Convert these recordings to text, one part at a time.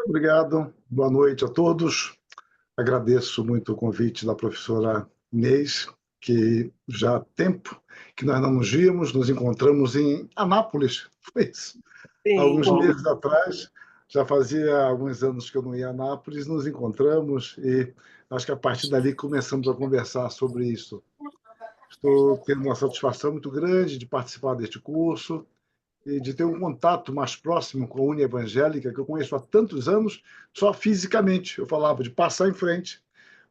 Obrigado, boa noite a todos. Agradeço muito o convite da professora Inês, que já há tempo que nós não nos víamos, nos encontramos em Anápolis, foi isso, alguns Sim, meses atrás. Já fazia alguns anos que eu não ia a Anápolis, nos encontramos e acho que a partir dali começamos a conversar sobre isso. Estou tendo uma satisfação muito grande de participar deste curso e de ter um contato mais próximo com a Uni Evangélica, que eu conheço há tantos anos, só fisicamente. Eu falava de passar em frente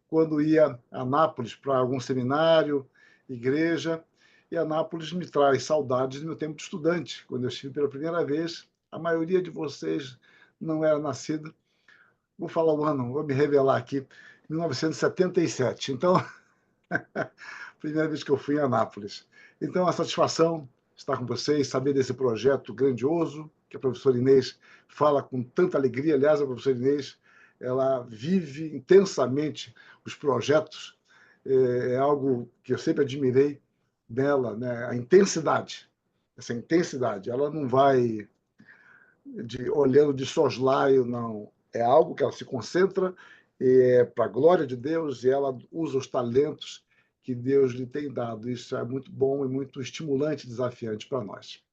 quando ia a Nápoles para algum seminário, igreja, e Anápolis me traz saudades do meu tempo de estudante, quando eu estive pela primeira vez. A maioria de vocês não era nascida. Vou falar o ano, vou me revelar aqui, 1977. Então, primeira vez que eu fui em Anápolis. Então, a satisfação estar com vocês, saber desse projeto grandioso que a professora Inês fala com tanta alegria. Aliás, a professora Inês, ela vive intensamente os projetos. É algo que eu sempre admirei dela, né? A intensidade, essa intensidade. Ela não vai olhando de soslaio, não. É algo que ela se concentra para a glória de Deus, e ela usa os talentos que Deus lhe tem dado. Isso é muito bom e muito estimulante e desafiante para nós.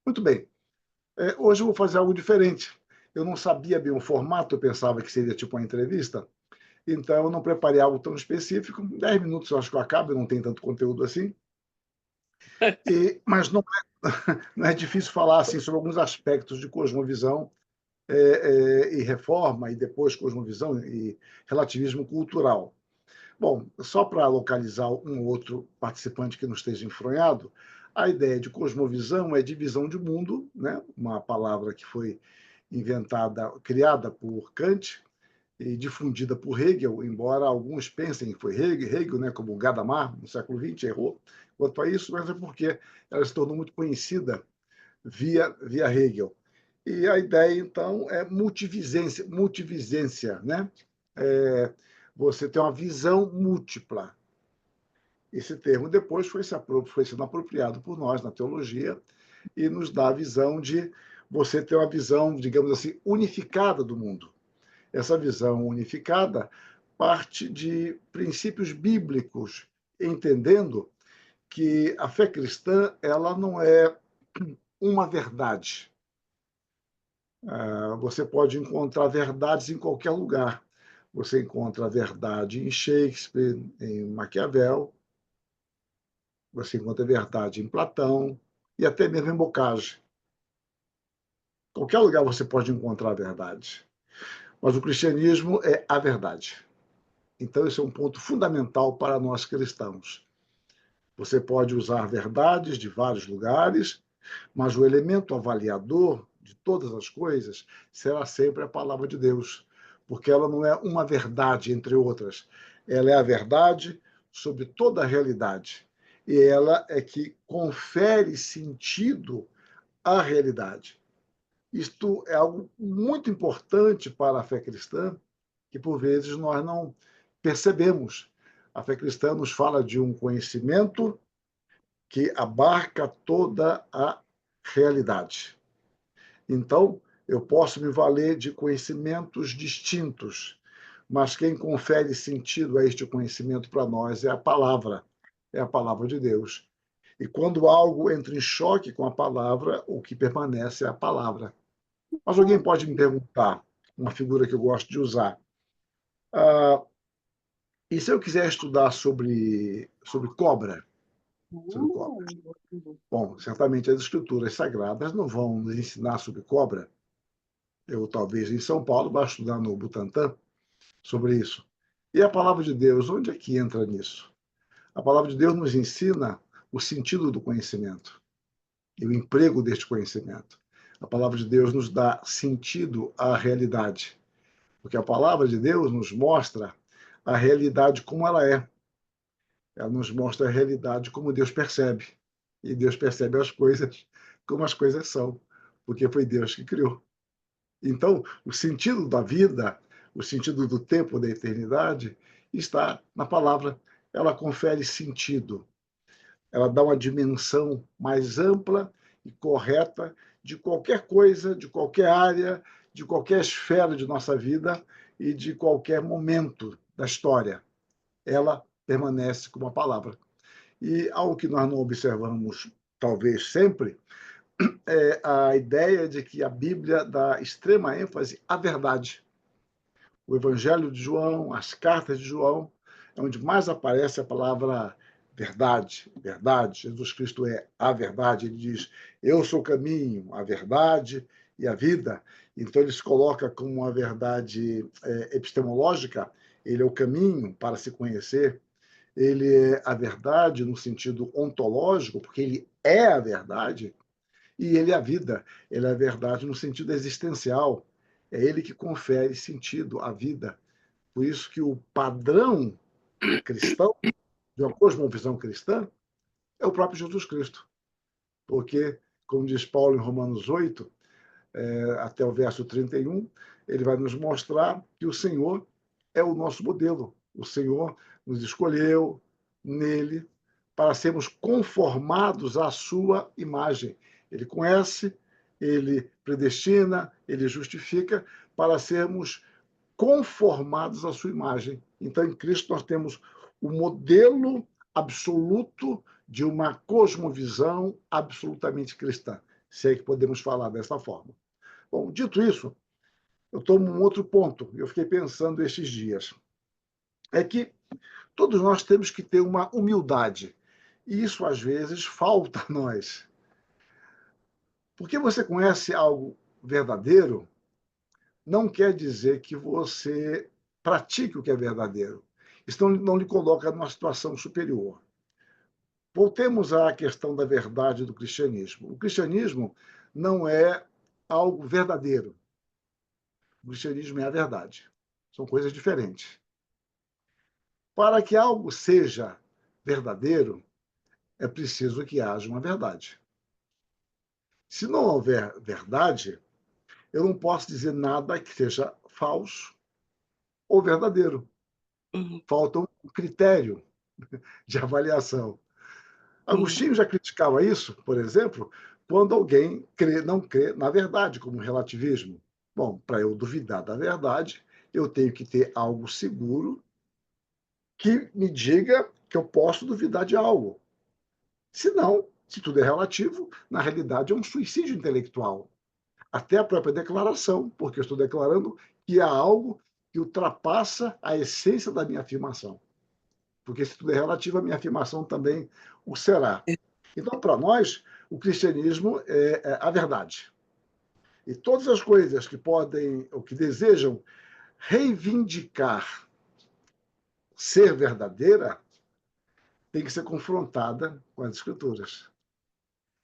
Muito bem. Hoje eu vou fazer algo diferente. Eu não sabia bem o formato, eu pensava que seria tipo uma entrevista, então eu não preparei algo tão específico. 10 minutos eu acho que eu acabo, não tem tanto conteúdo assim. Mas não é difícil falar assim sobre alguns aspectos de cosmovisão e reforma, e depois cosmovisão e relativismo cultural. Bom, só para localizar um outro participante que não esteja enfronhado, a ideia de cosmovisão é divisão de mundo, né? Uma palavra que foi inventada, criada por Kant e difundida por Hegel, embora alguns pensem que foi Hegel, né, como Gadamer, no século XX, errou quanto a isso, mas é porque ela se tornou muito conhecida via Hegel. E a ideia, então, é multivisência, né? É, você tem uma visão múltipla. Esse termo depois foi sendo apropriado por nós na teologia e nos dá a visão de você ter uma visão, digamos assim, unificada do mundo. Essa visão unificada parte de princípios bíblicos, entendendo que a fé cristã ela não é uma verdade. Você pode encontrar verdades em qualquer lugar. Você encontra a verdade em Shakespeare, em Maquiavel, você encontra a verdade em Platão e até mesmo em Bocage. Qualquer lugar você pode encontrar a verdade. Mas o cristianismo é a verdade. Então, esse é um ponto fundamental para nós cristãos. Você pode usar verdades de vários lugares, mas o elemento avaliador de todas as coisas será sempre a palavra de Deus, porque ela não é uma verdade entre outras. Ela é a verdade sobre toda a realidade. E ela é que confere sentido à realidade. Isto é algo muito importante para a fé cristã, que por vezes nós não percebemos. A fé cristã nos fala de um conhecimento que abarca toda a realidade. Então, eu posso me valer de conhecimentos distintos, mas quem confere sentido a este conhecimento para nós é a palavra de Deus. E quando algo entra em choque com a palavra, o que permanece é a palavra. Mas alguém pode me perguntar, uma figura que eu gosto de usar, ah, e se eu quiser estudar sobre cobra? Sobre cobra. Bom, certamente as escrituras sagradas não vão nos ensinar sobre cobra. Eu, talvez, em São Paulo, vá estudar no Butantã sobre isso. E a palavra de Deus, onde é que entra nisso? A palavra de Deus nos ensina o sentido do conhecimento e o emprego deste conhecimento. A palavra de Deus nos dá sentido à realidade, porque a palavra de Deus nos mostra a realidade como ela é. Ela nos mostra a realidade como Deus percebe. E Deus percebe as coisas como as coisas são, porque foi Deus que criou. Então, o sentido da vida, o sentido do tempo, da eternidade, está na palavra. Ela confere sentido, ela dá uma dimensão mais ampla e correta de qualquer coisa, de qualquer área, de qualquer esfera de nossa vida e de qualquer momento da história. Ela permanece como a palavra. E algo que nós não observamos, talvez sempre, é a ideia de que a Bíblia dá extrema ênfase à verdade. O Evangelho de João, as cartas de João, é onde mais aparece a palavra verdade, verdade. Jesus Cristo é a verdade. Ele diz: Eu sou o caminho, a verdade e a vida. Então, ele se coloca como uma verdade epistemológica. Ele é o caminho para se conhecer. Ele é a verdade no sentido ontológico, porque ele é a verdade. E ele é a vida. Ele é a verdade no sentido existencial. É ele que confere sentido à vida. Por isso que o padrão cristão, de uma cosmovisão cristã, é o próprio Jesus Cristo. Porque, como diz Paulo em Romanos 8, até o verso 31, ele vai nos mostrar que o Senhor é o nosso modelo. O Senhor nos escolheu nele para sermos conformados à sua imagem. Ele conhece, ele predestina, ele justifica para sermos conformados à sua imagem. Então, em Cristo, nós temos o modelo absoluto de uma cosmovisão absolutamente cristã, se é que podemos falar dessa forma. Bom, dito isso, eu tomo um outro ponto, eu fiquei pensando estes dias, é que todos nós temos que ter uma humildade, e isso às vezes falta a nós. Porque você conhece algo verdadeiro, não quer dizer que você pratique o que é verdadeiro. Isso não lhe coloca numa situação superior. Voltemos à questão da verdade do cristianismo. O cristianismo não é algo verdadeiro. O cristianismo é a verdade. São coisas diferentes. Para que algo seja verdadeiro, é preciso que haja uma verdade. Se não houver verdade, eu não posso dizer nada que seja falso ou verdadeiro. Uhum. Falta um critério de avaliação. Uhum. Agostinho já criticava isso, por exemplo, quando alguém não crê na verdade, como relativismo. Bom, para eu duvidar da verdade, eu tenho que ter algo seguro que me diga que eu posso duvidar de algo. Se não, se tudo é relativo, na realidade é um suicídio intelectual. Até a própria declaração, porque eu estou declarando que há algo que ultrapassa a essência da minha afirmação. Porque se tudo é relativo, a minha afirmação também o será. Então, para nós, o cristianismo é a verdade. E todas as coisas que podem, ou que desejam reivindicar ser verdadeira, tem que ser confrontada com as escrituras.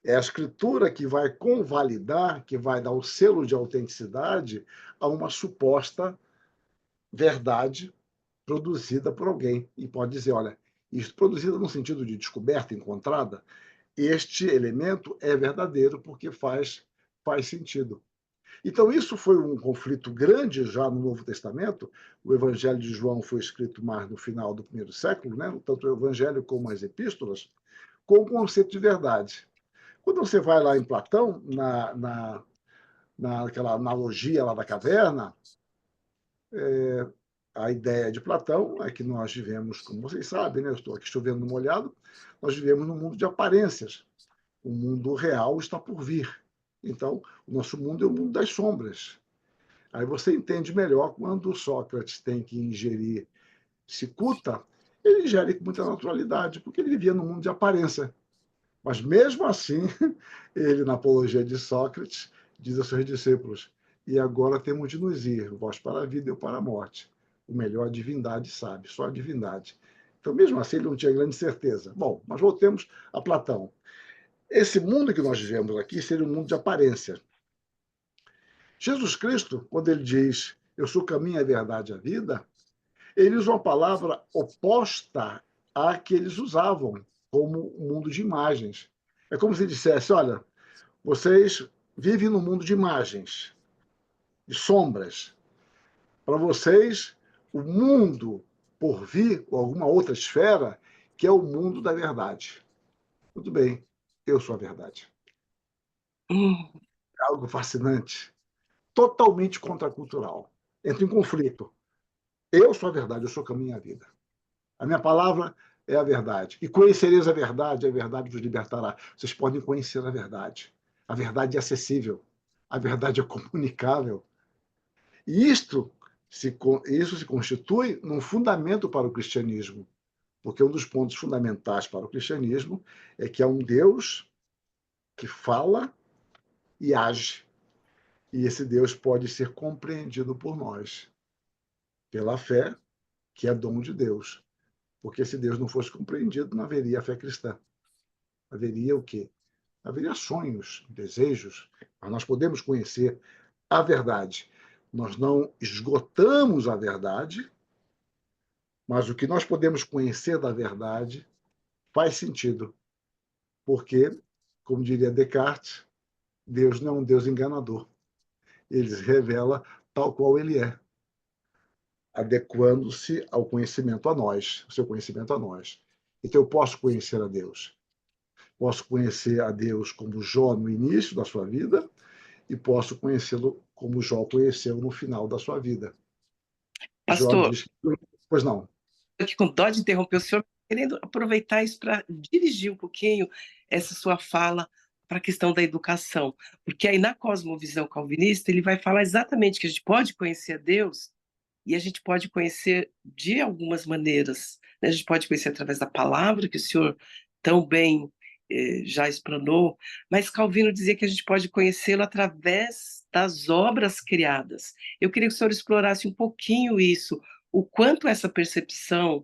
É a escritura que vai convalidar, que vai dar o selo de autenticidade a uma suposta verdade produzida por alguém. E pode dizer, olha, isso produzida no sentido de descoberta, encontrada, este elemento é verdadeiro porque faz sentido. Então, isso foi um conflito grande já no Novo Testamento. O Evangelho de João foi escrito mais no final do primeiro século, né? Tanto o Evangelho como as epístolas, com o conceito de verdade. Quando você vai lá em Platão, naquela analogia lá da caverna, a ideia de Platão é que nós vivemos, como vocês sabem, né? Eu estou aqui chovendo no molhado, nós vivemos num mundo de aparências. O mundo real está por vir. Então, o nosso mundo é o mundo das sombras. Aí você entende melhor quando Sócrates tem que ingerir cicuta, ele ingere com muita naturalidade, porque ele vivia num mundo de aparência. Mas mesmo assim, ele, na apologia de Sócrates, diz aos seus discípulos: E agora temos de nos ir, vós para a vida e eu para a morte. O melhor a divindade sabe, só a divindade. Então, mesmo assim, ele não tinha grande certeza. Bom, mas voltemos a Platão. Esse mundo que nós vivemos aqui seria um mundo de aparência. Jesus Cristo, quando ele diz eu sou o caminho, a verdade e a vida, ele usa uma palavra oposta à que eles usavam, como um mundo de imagens. É como se dissesse: olha, vocês vivem num mundo de imagens, de sombras. Para vocês, o mundo por vir, ou alguma outra esfera, que é o mundo da verdade. Muito bem, eu sou a verdade. Uhum. É algo fascinante. totalmente contracultural. Entra em conflito. Eu sou a verdade, eu sou o caminho e a vida. A minha palavra é a verdade. E conhecereis a verdade vos libertará. Vocês podem conhecer a verdade. A verdade é acessível. A verdade é comunicável. E isso se constitui num fundamento para o cristianismo. Porque um dos pontos fundamentais para o cristianismo é que há um Deus que fala e age. E esse Deus pode ser compreendido por nós, pela fé, que é dom de Deus. Porque se Deus não fosse compreendido, não haveria a fé cristã. Haveria o quê? Haveria sonhos, desejos, mas nós podemos conhecer a verdade. Nós não esgotamos a verdade, mas o que nós podemos conhecer da verdade faz sentido, porque, como diria Descartes, Deus não é um Deus enganador. Ele se revela tal qual ele é, adequando-se ao conhecimento a nós, o seu conhecimento a nós. Então eu posso conhecer a Deus. Posso conhecer a Deus como Jó no início da sua vida e posso conhecê-lo como Jó conheceu no final da sua vida. Jó Pastor, diz que... Pois não. aqui com dó de interromper o senhor, querendo aproveitar isso para dirigir um pouquinho essa sua fala para a questão da educação. Porque aí na cosmovisão calvinista ele vai falar exatamente que a gente pode conhecer a Deus e a gente pode conhecer de algumas maneiras, né? A gente pode conhecer através da palavra, que o senhor tão bem já explanou, mas Calvino dizia que a gente pode conhecê-lo através das obras criadas. Eu queria que o senhor explorasse um pouquinho isso, o quanto essa percepção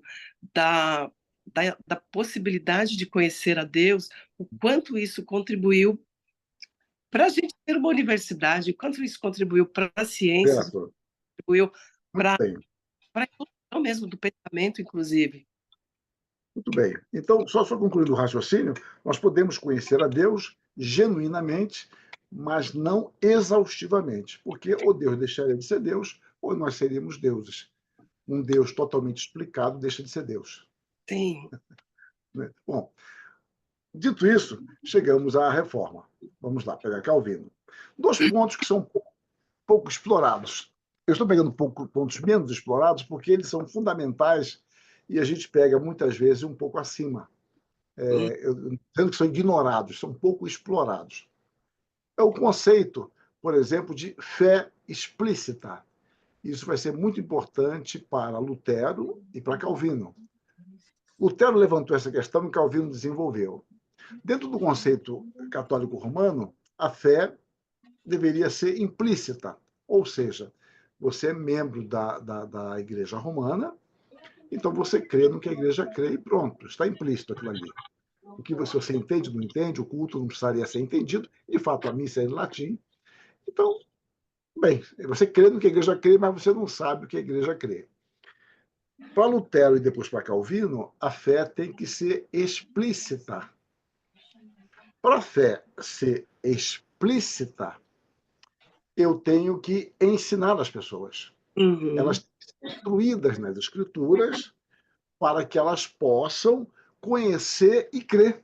da, da possibilidade de conhecer a Deus, o quanto isso contribuiu para a gente ter uma universidade, o quanto isso contribuiu para as ciências, Certo. contribuiu Muito para bem. a evolução mesmo do pensamento, inclusive. Muito bem. Então, só concluindo o raciocínio, nós podemos conhecer a Deus genuinamente, mas não exaustivamente, porque ou Deus deixaria de ser Deus, ou nós seríamos deuses. Um Deus totalmente explicado deixa de ser Deus. Sim. Né? Bom, dito isso, chegamos à reforma. Vamos lá, pegar Calvino. Dois pontos que são pouco explorados. Eu estou pegando pontos menos explorados porque eles são fundamentais e a gente pega muitas vezes um pouco acima. Sendo que são ignorados, são pouco explorados. É o conceito, por exemplo, de fé explícita. Isso vai ser muito importante para Lutero e para Calvino. Lutero levantou essa questão e Calvino desenvolveu. Dentro do conceito católico romano, a fé deveria ser implícita, ou seja, você é membro da Igreja Romana, então você crê no que a Igreja crê e pronto, está implícito aquilo ali. O que você entende, não entende, o culto não precisaria ser entendido, de fato a missa é em latim. Então, bem, você crê no que a Igreja crê, mas você não sabe o que a Igreja crê. Para Lutero e depois para Calvino, a fé tem que ser explícita. Para a fé ser explícita, eu tenho que ensinar as pessoas. Uhum. Elas têm que ser instruídas nas escrituras para que elas possam conhecer e crer.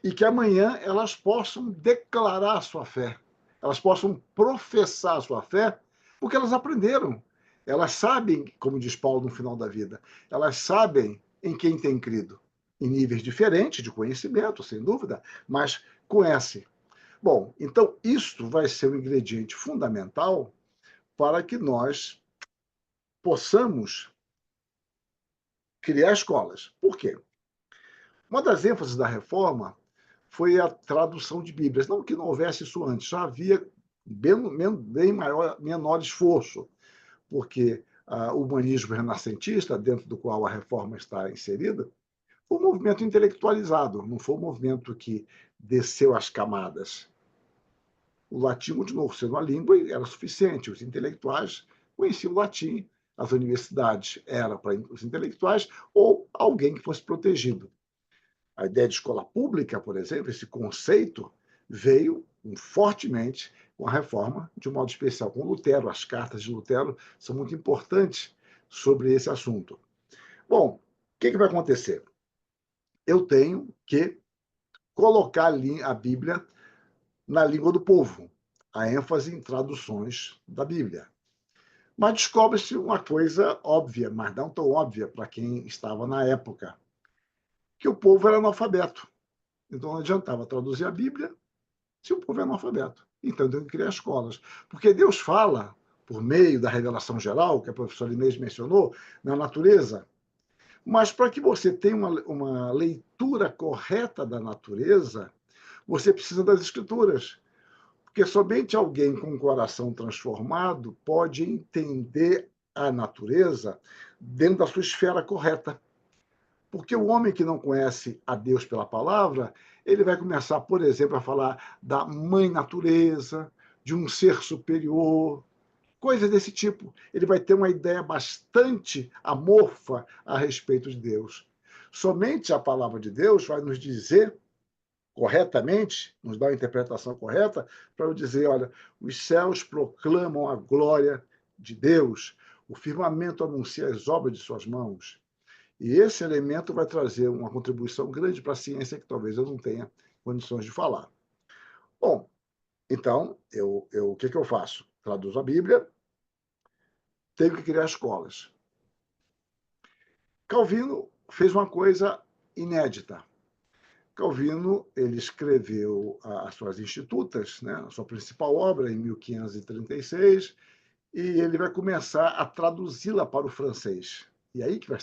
E que amanhã elas possam declarar a sua fé. Elas possam professar a sua fé, porque elas aprenderam. Elas sabem, como diz Paulo no final da vida, elas sabem em quem tem crido. Em níveis diferentes de conhecimento, sem dúvida, mas conhece. Bom, então isso vai ser um ingrediente fundamental para que nós possamos criar escolas. Por quê? Uma das ênfases da reforma foi a tradução de Bíblias. Não que não houvesse isso antes, já havia bem menor esforço, porque o humanismo renascentista, dentro do qual a reforma está inserida, foi um movimento intelectualizado, não foi um movimento que desceu às camadas. O latim continuou sendo a língua e era suficiente. Os intelectuais conheciam o latim, as universidades eram para os intelectuais ou alguém que fosse protegido. A ideia de escola pública, por exemplo, esse conceito veio fortemente com a reforma, de um modo especial com Lutero. As cartas de Lutero são muito importantes sobre esse assunto. Bom, o que vai acontecer? Eu tenho que colocar a Bíblia na língua do povo. a ênfase em traduções da Bíblia. Mas descobre-se uma coisa óbvia, mas não tão óbvia para quem estava na época, que o povo era analfabeto. Então não adiantava traduzir a Bíblia se o povo é analfabeto. Então tem que criar escolas. Porque Deus fala, por meio da revelação geral, que a professora Inês mencionou, na natureza. Mas para que você tenha uma leitura correta da natureza, você precisa das escrituras. Porque somente alguém com um coração transformado pode entender a natureza dentro da sua esfera correta. Porque o homem que não conhece a Deus pela palavra, ele vai começar, por exemplo, a falar da mãe natureza, de um ser superior, coisas desse tipo. Ele vai ter uma ideia bastante amorfa a respeito de Deus. Somente a palavra de Deus vai nos dizer corretamente, nos dar a interpretação correta, para eu dizer, olha, os céus proclamam a glória de Deus, o firmamento anuncia as obras de suas mãos. E esse elemento vai trazer uma contribuição grande para a ciência que talvez eu não tenha condições de falar. Bom, então, o que eu faço? Traduzo a Bíblia, tenho que criar escolas. Calvino fez uma coisa inédita. Calvino ele escreveu as suas Institutas, né, a sua principal obra, em 1536, e ele vai começar a traduzi-la para o francês. E aí que vai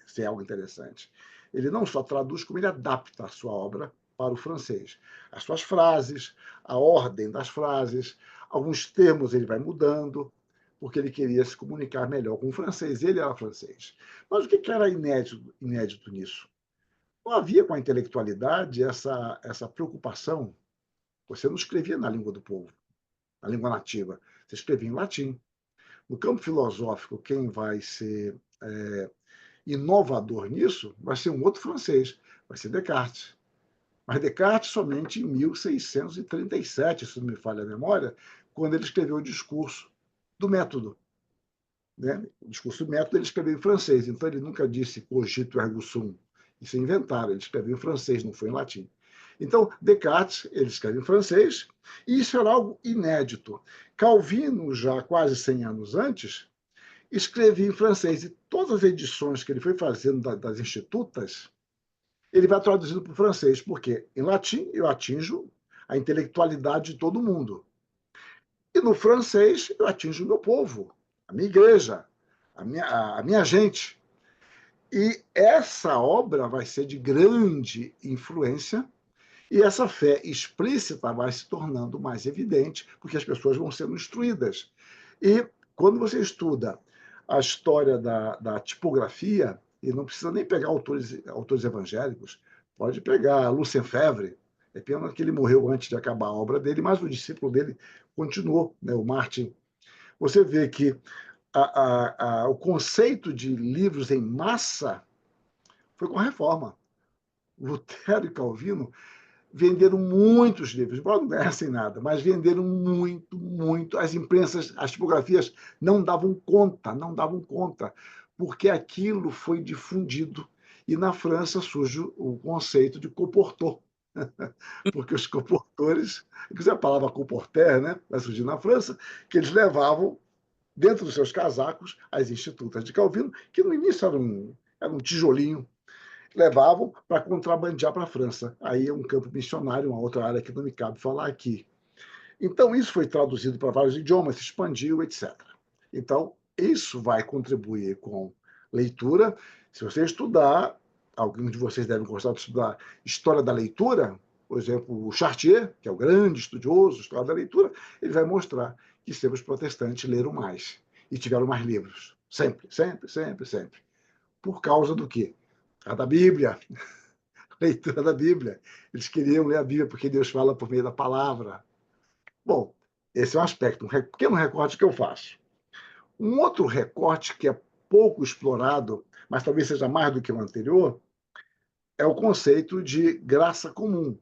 ser algo interessante. Ele não só traduz, como ele adapta a sua obra para o francês. As suas frases, a ordem das frases, alguns termos ele vai mudando, porque ele queria se comunicar melhor com o francês. Ele era francês. Mas o que era inédito nisso? Não havia com a intelectualidade essa preocupação. Você não escrevia na língua do povo, na língua nativa. Você escrevia em latim. No campo filosófico, quem vai ser inovador nisso vai ser um outro francês, vai ser Descartes. Mas Descartes somente em 1637, se não me falha a memória, quando ele escreveu o discurso do método. Né? O discurso do método ele escreveu em francês, então ele nunca disse cogito ergo sum. Isso é inventado, ele escreveu em francês, não foi em latim. Então, Descartes, ele escreve em francês, e isso era algo inédito. Calvino, já quase 100 anos antes, escrevia em francês, e todas as edições que ele foi fazendo das Institutas, ele vai traduzindo para o francês, porque em latim eu atinjo a intelectualidade de todo mundo. E no francês eu atinjo o meu povo, a minha igreja, a minha gente. E essa obra vai ser de grande influência e essa fé explícita vai se tornando mais evidente, porque as pessoas vão sendo instruídas. E quando você estuda a história da tipografia, e não precisa nem pegar autores evangélicos, pode pegar Lucien Febvre, é pena que ele morreu antes de acabar a obra dele, mas o discípulo dele continuou, né, o Martin. Você vê que o conceito de livros em massa foi com a reforma. Lutero e Calvino venderam muitos livros, embora não ganhassem nada, mas venderam muito, muito. As imprensas, as tipografias não davam conta, não davam conta, porque aquilo foi difundido. E na França surge o conceito de comportor, porque os comportores, inclusive a palavra comporter, né, vai surgir na França, que eles levavam dentro dos seus casacos as Institutas de Calvino, que no início era um tijolinho, levavam para contrabandear para a França. Aí é um campo missionário, uma outra área que não me cabe falar aqui. Então, isso foi traduzido para vários idiomas, se expandiu, etc. Então, isso vai contribuir com leitura. Se você estudar, alguns de vocês devem gostar de estudar história da leitura, por exemplo, o Chartier, que é o grande estudioso de história da leitura, ele vai mostrar que sempre os protestantes leram mais e tiveram mais livros. Sempre, sempre, sempre, sempre. Por causa do quê? A da Bíblia, leitura da Bíblia. Eles queriam ler a Bíblia porque Deus fala por meio da palavra. Bom, esse é um aspecto, um pequeno recorte que eu faço. Um outro recorte que é pouco explorado, mas talvez seja mais do que o anterior, é o conceito de graça comum.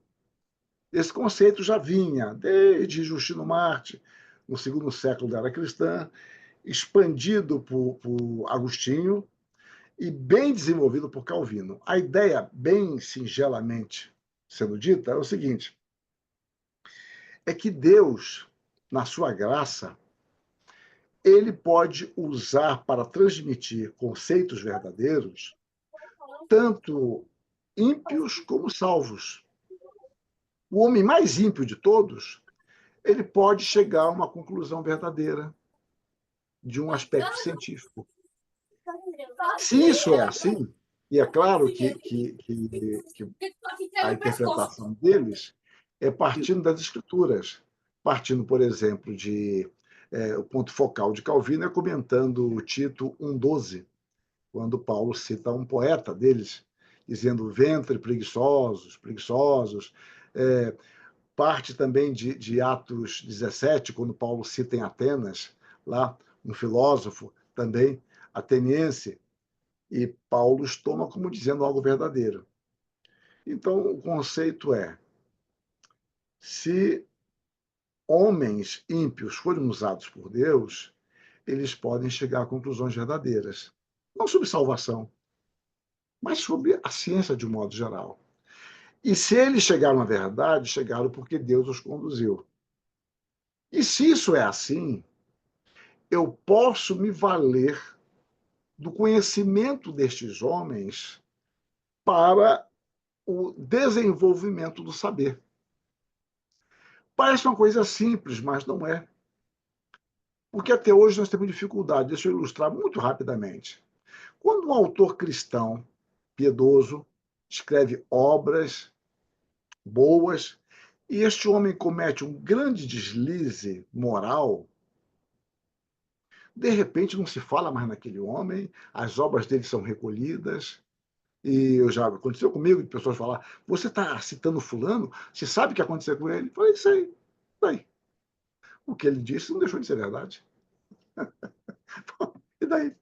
Esse conceito já vinha desde Justino Marte, no segundo século da era cristã, expandido por Agostinho e bem desenvolvido por Calvino. A ideia, bem singelamente sendo dita, é o seguinte: é que Deus na sua graça, ele pode usar para transmitir conceitos verdadeiros, tanto ímpios como salvos. O homem mais ímpio de todos, ele pode chegar a uma conclusão verdadeira de um aspecto científico. Se isso é assim, e é claro que a interpretação deles é partindo das escrituras, partindo, por exemplo, o ponto focal de Calvino é comentando o Tito 1,12, quando Paulo cita um poeta deles, dizendo ventre preguiçosos, preguiçosos. Parte também de Atos 17, quando Paulo cita em Atenas, lá, um filósofo também ateniense, e Paulo os toma como dizendo algo verdadeiro. Então, o conceito é: se homens ímpios forem usados por Deus, eles podem chegar a conclusões verdadeiras. Não sobre salvação, mas sobre a ciência de um modo geral. E se eles chegaram à verdade, chegaram porque Deus os conduziu. E se isso é assim, eu posso me valer do conhecimento destes homens para o desenvolvimento do saber. Parece uma coisa simples, mas não é. Porque até hoje nós temos dificuldade. Deixa eu ilustrar muito rapidamente. Quando um autor cristão, piedoso, escreve obras boas, e este homem comete um grande deslize moral, de repente não se fala mais naquele homem, as obras dele são recolhidas, e já aconteceu comigo de pessoas falar: você está citando fulano? Você sabe o que aconteceu com ele? Eu falei: sei. Daí, o que ele disse não deixou de ser verdade. E daí?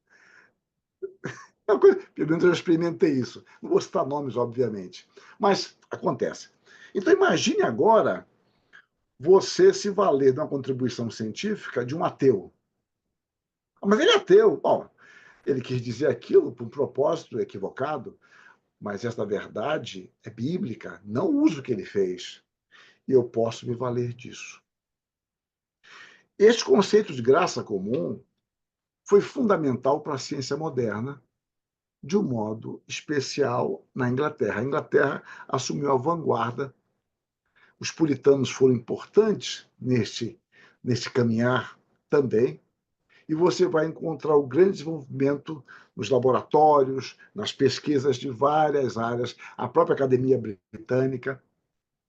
Pelo menos eu experimentei isso. Não vou citar nomes, obviamente. Mas acontece. Então imagine agora você se valer de uma contribuição científica de um ateu. Mas ele é ateu. Bom, ele quis dizer aquilo por um propósito equivocado, mas esta verdade é bíblica. Não uso o que ele fez. E eu posso me valer disso. Este conceito de graça comum foi fundamental para a ciência moderna, de um modo especial na Inglaterra. A Inglaterra assumiu a vanguarda, os puritanos foram importantes neste caminhar também, e você vai encontrar o grande desenvolvimento nos laboratórios, nas pesquisas de várias áreas, a própria Academia Britânica,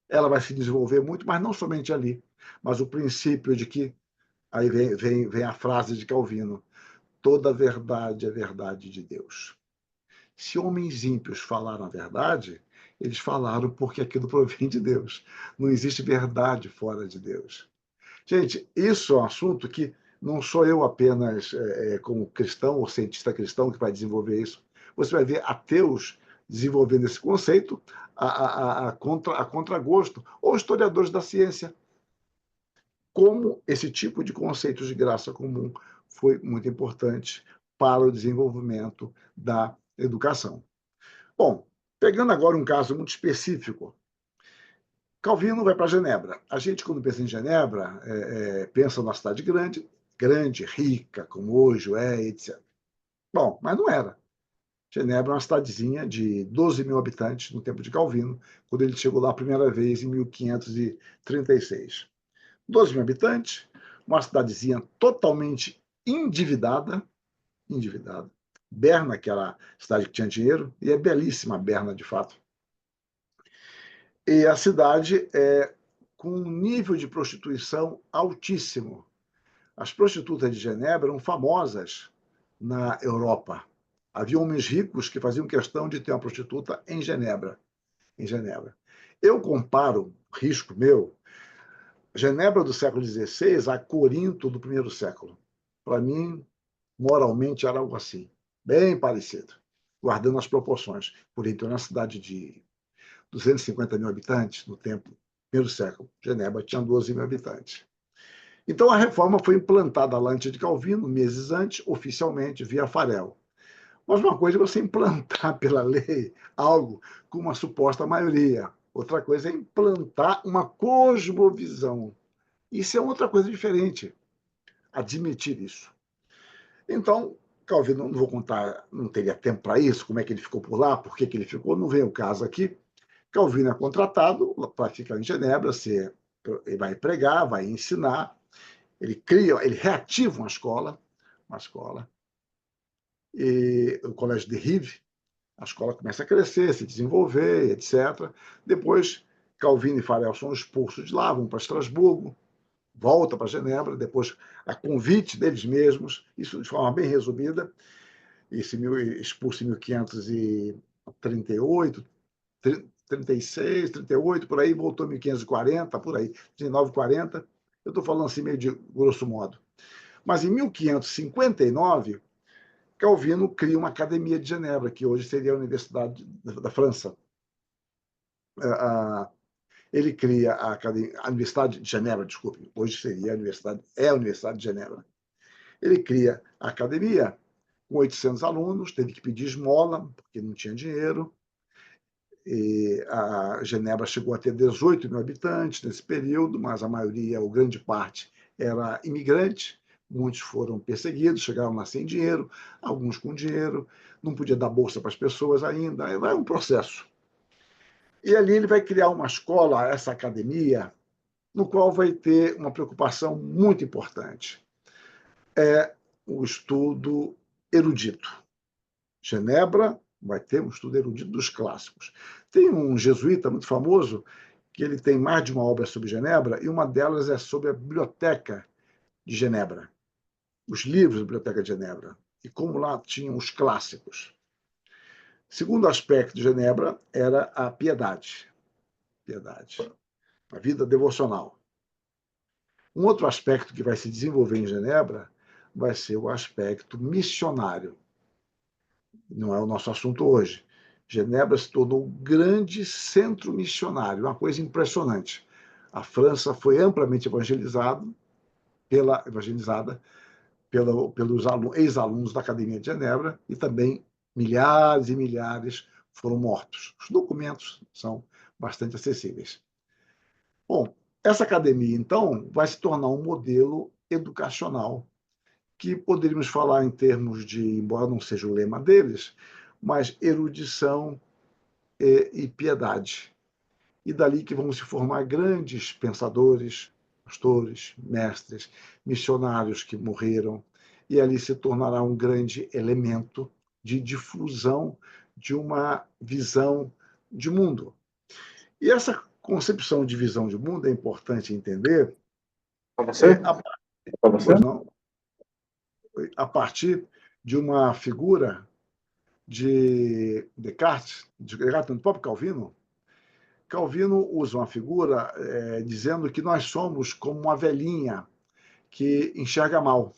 ela vai se desenvolver muito, mas não somente ali, mas o princípio de que, aí vem a frase de Calvino: toda verdade é verdade de Deus. Se homens ímpios falaram a verdade, eles falaram porque aquilo provém de Deus. Não existe verdade fora de Deus. Gente, isso é um assunto que não sou eu apenas, como cristão ou cientista cristão, que vai desenvolver isso. Você vai ver ateus desenvolvendo esse conceito a contragosto, ou historiadores da ciência. Como esse tipo de conceitos de graça comum foi muito importante para o desenvolvimento da educação. Bom, pegando agora um caso muito específico, Calvino vai para Genebra. A gente, quando pensa em Genebra, pensa numa cidade grande, grande, rica, como hoje é, etc. Bom, mas não era. Genebra é uma cidadezinha de 12 mil habitantes no tempo de Calvino, quando ele chegou lá a primeira vez em 1536. 12 mil habitantes, uma cidadezinha totalmente endividada. Berna, que era a cidade que tinha dinheiro, e é belíssima Berna, de fato. E a cidade é com um nível de prostituição altíssimo. As prostitutas de Genebra eram famosas na Europa. Havia homens ricos que faziam questão de ter uma prostituta em Genebra. Eu comparo, risco meu, Genebra do século XVI a Corinto do primeiro século. Para mim, moralmente, era algo assim, bem parecido, guardando as proporções. Corinto era uma cidade de 250 mil habitantes no tempo, primeiro século. Genebra tinha 12 mil habitantes. Então, a reforma foi implantada lá antes de Calvino, meses antes, oficialmente, via Farel. Mas uma coisa é você implantar pela lei algo com uma suposta maioria. Outra coisa é implantar uma cosmovisão. Isso é outra coisa diferente, admitir isso. Então, Calvino, não vou contar, não teria tempo para isso, como é que ele ficou por lá, por que ele ficou, não vem o caso aqui. Calvino é contratado para ficar em Genebra, ele vai pregar, vai ensinar, ele reativa uma escola, e o Colégio de Rive, a escola começa a crescer, se desenvolver, etc. Depois, Calvino e Farel são expulsos de lá, vão para Estrasburgo, volta para Genebra, depois, a convite deles mesmos, isso de forma bem resumida, expulso em 1538, 36, 38, por aí, voltou em 1540, por aí, 19, 40. Eu estou falando assim meio de grosso modo. Mas em 1559, Calvino cria uma academia de Genebra, que hoje seria a Universidade da França. Ele cria a Universidade de Genebra, desculpe, hoje seria a Universidade de Genebra. Ele cria a academia com 800 alunos, teve que pedir esmola, porque não tinha dinheiro. E a Genebra chegou a ter 18 mil habitantes nesse período, mas a maioria, ou grande parte, era imigrante. Muitos foram perseguidos, chegaram lá sem dinheiro, alguns com dinheiro, não podia dar bolsa para as pessoas ainda. É um processo. E ali ele vai criar uma escola, essa academia, no qual vai ter uma preocupação muito importante. É o estudo erudito. Genebra vai ter um estudo erudito dos clássicos. Tem um jesuíta muito famoso que ele tem mais de uma obra sobre Genebra, e uma delas é sobre a Biblioteca de Genebra, os livros da Biblioteca de Genebra, e como lá tinham os clássicos. Segundo aspecto de Genebra era a piedade, a vida devocional. Um outro aspecto que vai se desenvolver em Genebra vai ser o aspecto missionário. Não é o nosso assunto hoje. Genebra se tornou um grande centro missionário, uma coisa impressionante. A França foi amplamente evangelizada pelos ex-alunos da Academia de Genebra, e também milhares e milhares foram mortos. Os documentos são bastante acessíveis. Bom, essa academia, então, vai se tornar um modelo educacional que poderíamos falar em termos de, embora não seja o lema deles, mas erudição e piedade. E dali que vão se formar grandes pensadores, pastores, mestres, missionários que morreram, e ali se tornará um grande elemento de difusão de uma visão de mundo. E essa concepção de visão de mundo é importante entender. Para você? Para você? Pois não, a partir de uma figura de Descartes, do próprio Calvino. Calvino usa uma figura dizendo que nós somos como uma velhinha que enxerga mal.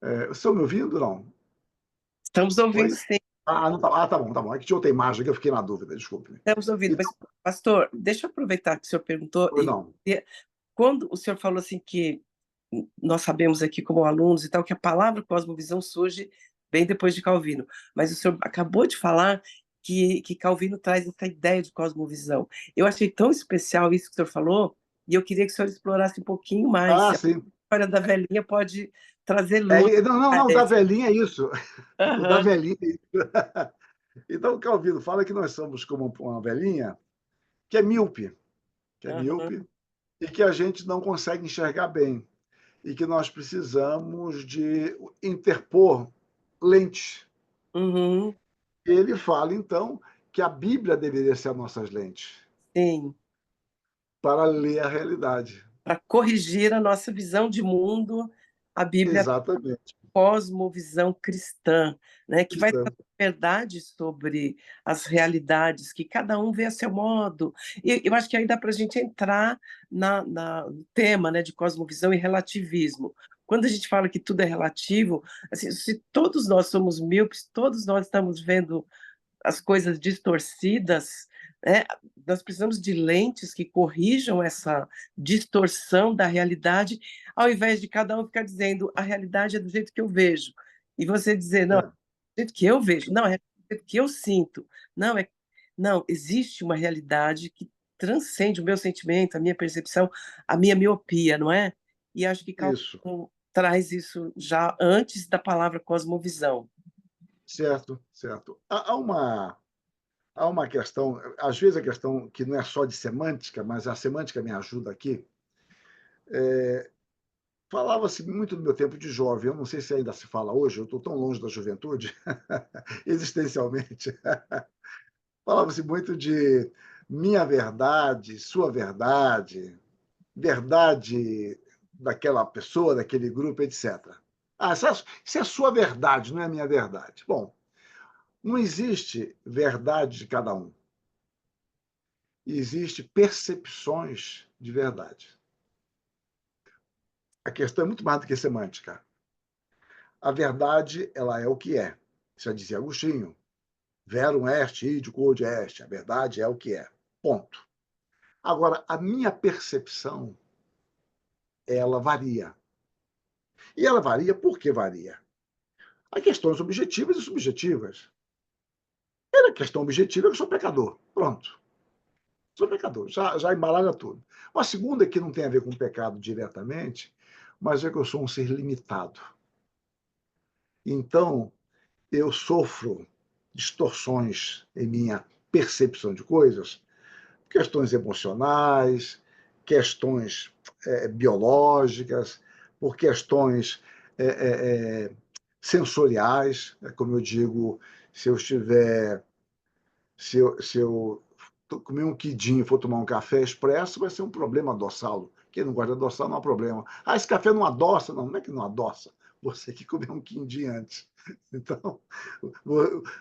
Vocês estão me ouvindo, não? Estamos ouvindo, Oi? sim. Não tá, tá bom. É que tinha outra imagem que eu fiquei na dúvida, desculpe. Estamos ouvindo. Então, Mas, pastor, deixa eu aproveitar que o senhor perguntou. não. Quando o senhor falou assim que nós sabemos aqui como alunos e tal, que a palavra cosmovisão surge bem depois de Calvino, mas o senhor acabou de falar que Calvino traz essa ideia de cosmovisão. Eu achei tão especial isso que o senhor falou, e eu queria que o senhor explorasse um pouquinho mais. Se a Sim. história da velhinha pode trazer luz. Não, da velhinha é isso. O da Aham, velhinha é isso. Então, Calvino fala que nós somos como uma velhinha que é míope, aham, e que a gente não consegue enxergar bem, e que nós precisamos de interpor lentes. uhum, Ele fala, então, que a Bíblia deveria ser as nossas lentes sim, para ler a realidade. para corrigir a nossa visão de mundo, a Bíblia Exatamente. cosmovisão cristã, né, que vai Cristã. trazer verdade sobre as realidades, que cada um vê a seu modo. E eu acho que aí dá para a gente entrar no tema, né, de cosmovisão e relativismo. Quando a gente fala que tudo é relativo, assim, se todos nós somos míopes, todos nós estamos vendo as coisas distorcidas, né? Nós precisamos de lentes que corrijam essa distorção da realidade, ao invés de cada um ficar dizendo a realidade é do jeito que eu vejo. E você dizer, não, é É, do jeito que eu vejo, não, é do jeito que eu sinto. Não, não, existe uma realidade que transcende o meu sentimento, a minha percepção, a minha miopia, não é? E acho que Isso, Calvino traz isso já antes da palavra cosmovisão. certo, certo. Há uma questão, às vezes a questão que não é só de semântica, mas a semântica me ajuda aqui. Falava-se muito no meu tempo de jovem, eu não sei se ainda se fala hoje, eu estou tão longe da juventude, existencialmente. Falava-se muito de minha verdade, sua verdade, verdade daquela pessoa, daquele grupo, etc. Ah, isso é a sua verdade, não é a minha verdade. Bom, não existe verdade de cada um. Existe percepções de verdade. A questão é muito mais do que semântica. A verdade, ela é o que é. Já dizia Agostinho, verum est, id quod est. A verdade é o que é. Ponto. Agora, a minha percepção, ela varia. E ela varia por que varia? Há questões objetivas e subjetivas. Era questão objetiva, eu sou pecador. Pronto. Sou pecador. Já embaralha tudo. Uma segunda que não tem a ver com pecado diretamente, mas é que eu sou um ser limitado. Então, eu sofro distorções em minha percepção de coisas, questões emocionais, questões biológicas, por questões é, é, sensoriais, como eu digo, se eu estiver, se eu comer um quidinho e for tomar um café expresso, vai ser um problema adoçá-lo. Quem não gosta de adoçar não há problema. Ah, esse café não adoça? Não, não é que não adoça. Você que comeu um quindim antes. Então,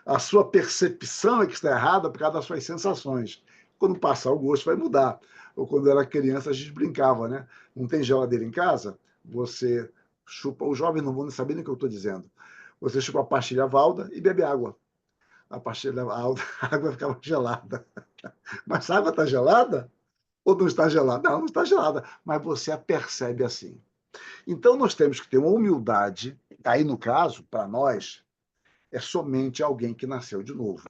a sua percepção é que está errada por causa das suas sensações. Quando passar o gosto vai mudar. Ou quando era criança a gente brincava, né? Não tem geladeira em casa? Você chupa. Os jovens não vão saber nem o que eu estou dizendo. Você chupa a pastilha Valda e bebe água. A pastilha a água ficava gelada. Mas a água está gelada? Ou não está gelada? Não, não está gelada. Mas você a percebe assim. Então nós temos que ter uma humildade. Aí, no caso, para nós, é somente alguém que nasceu de novo.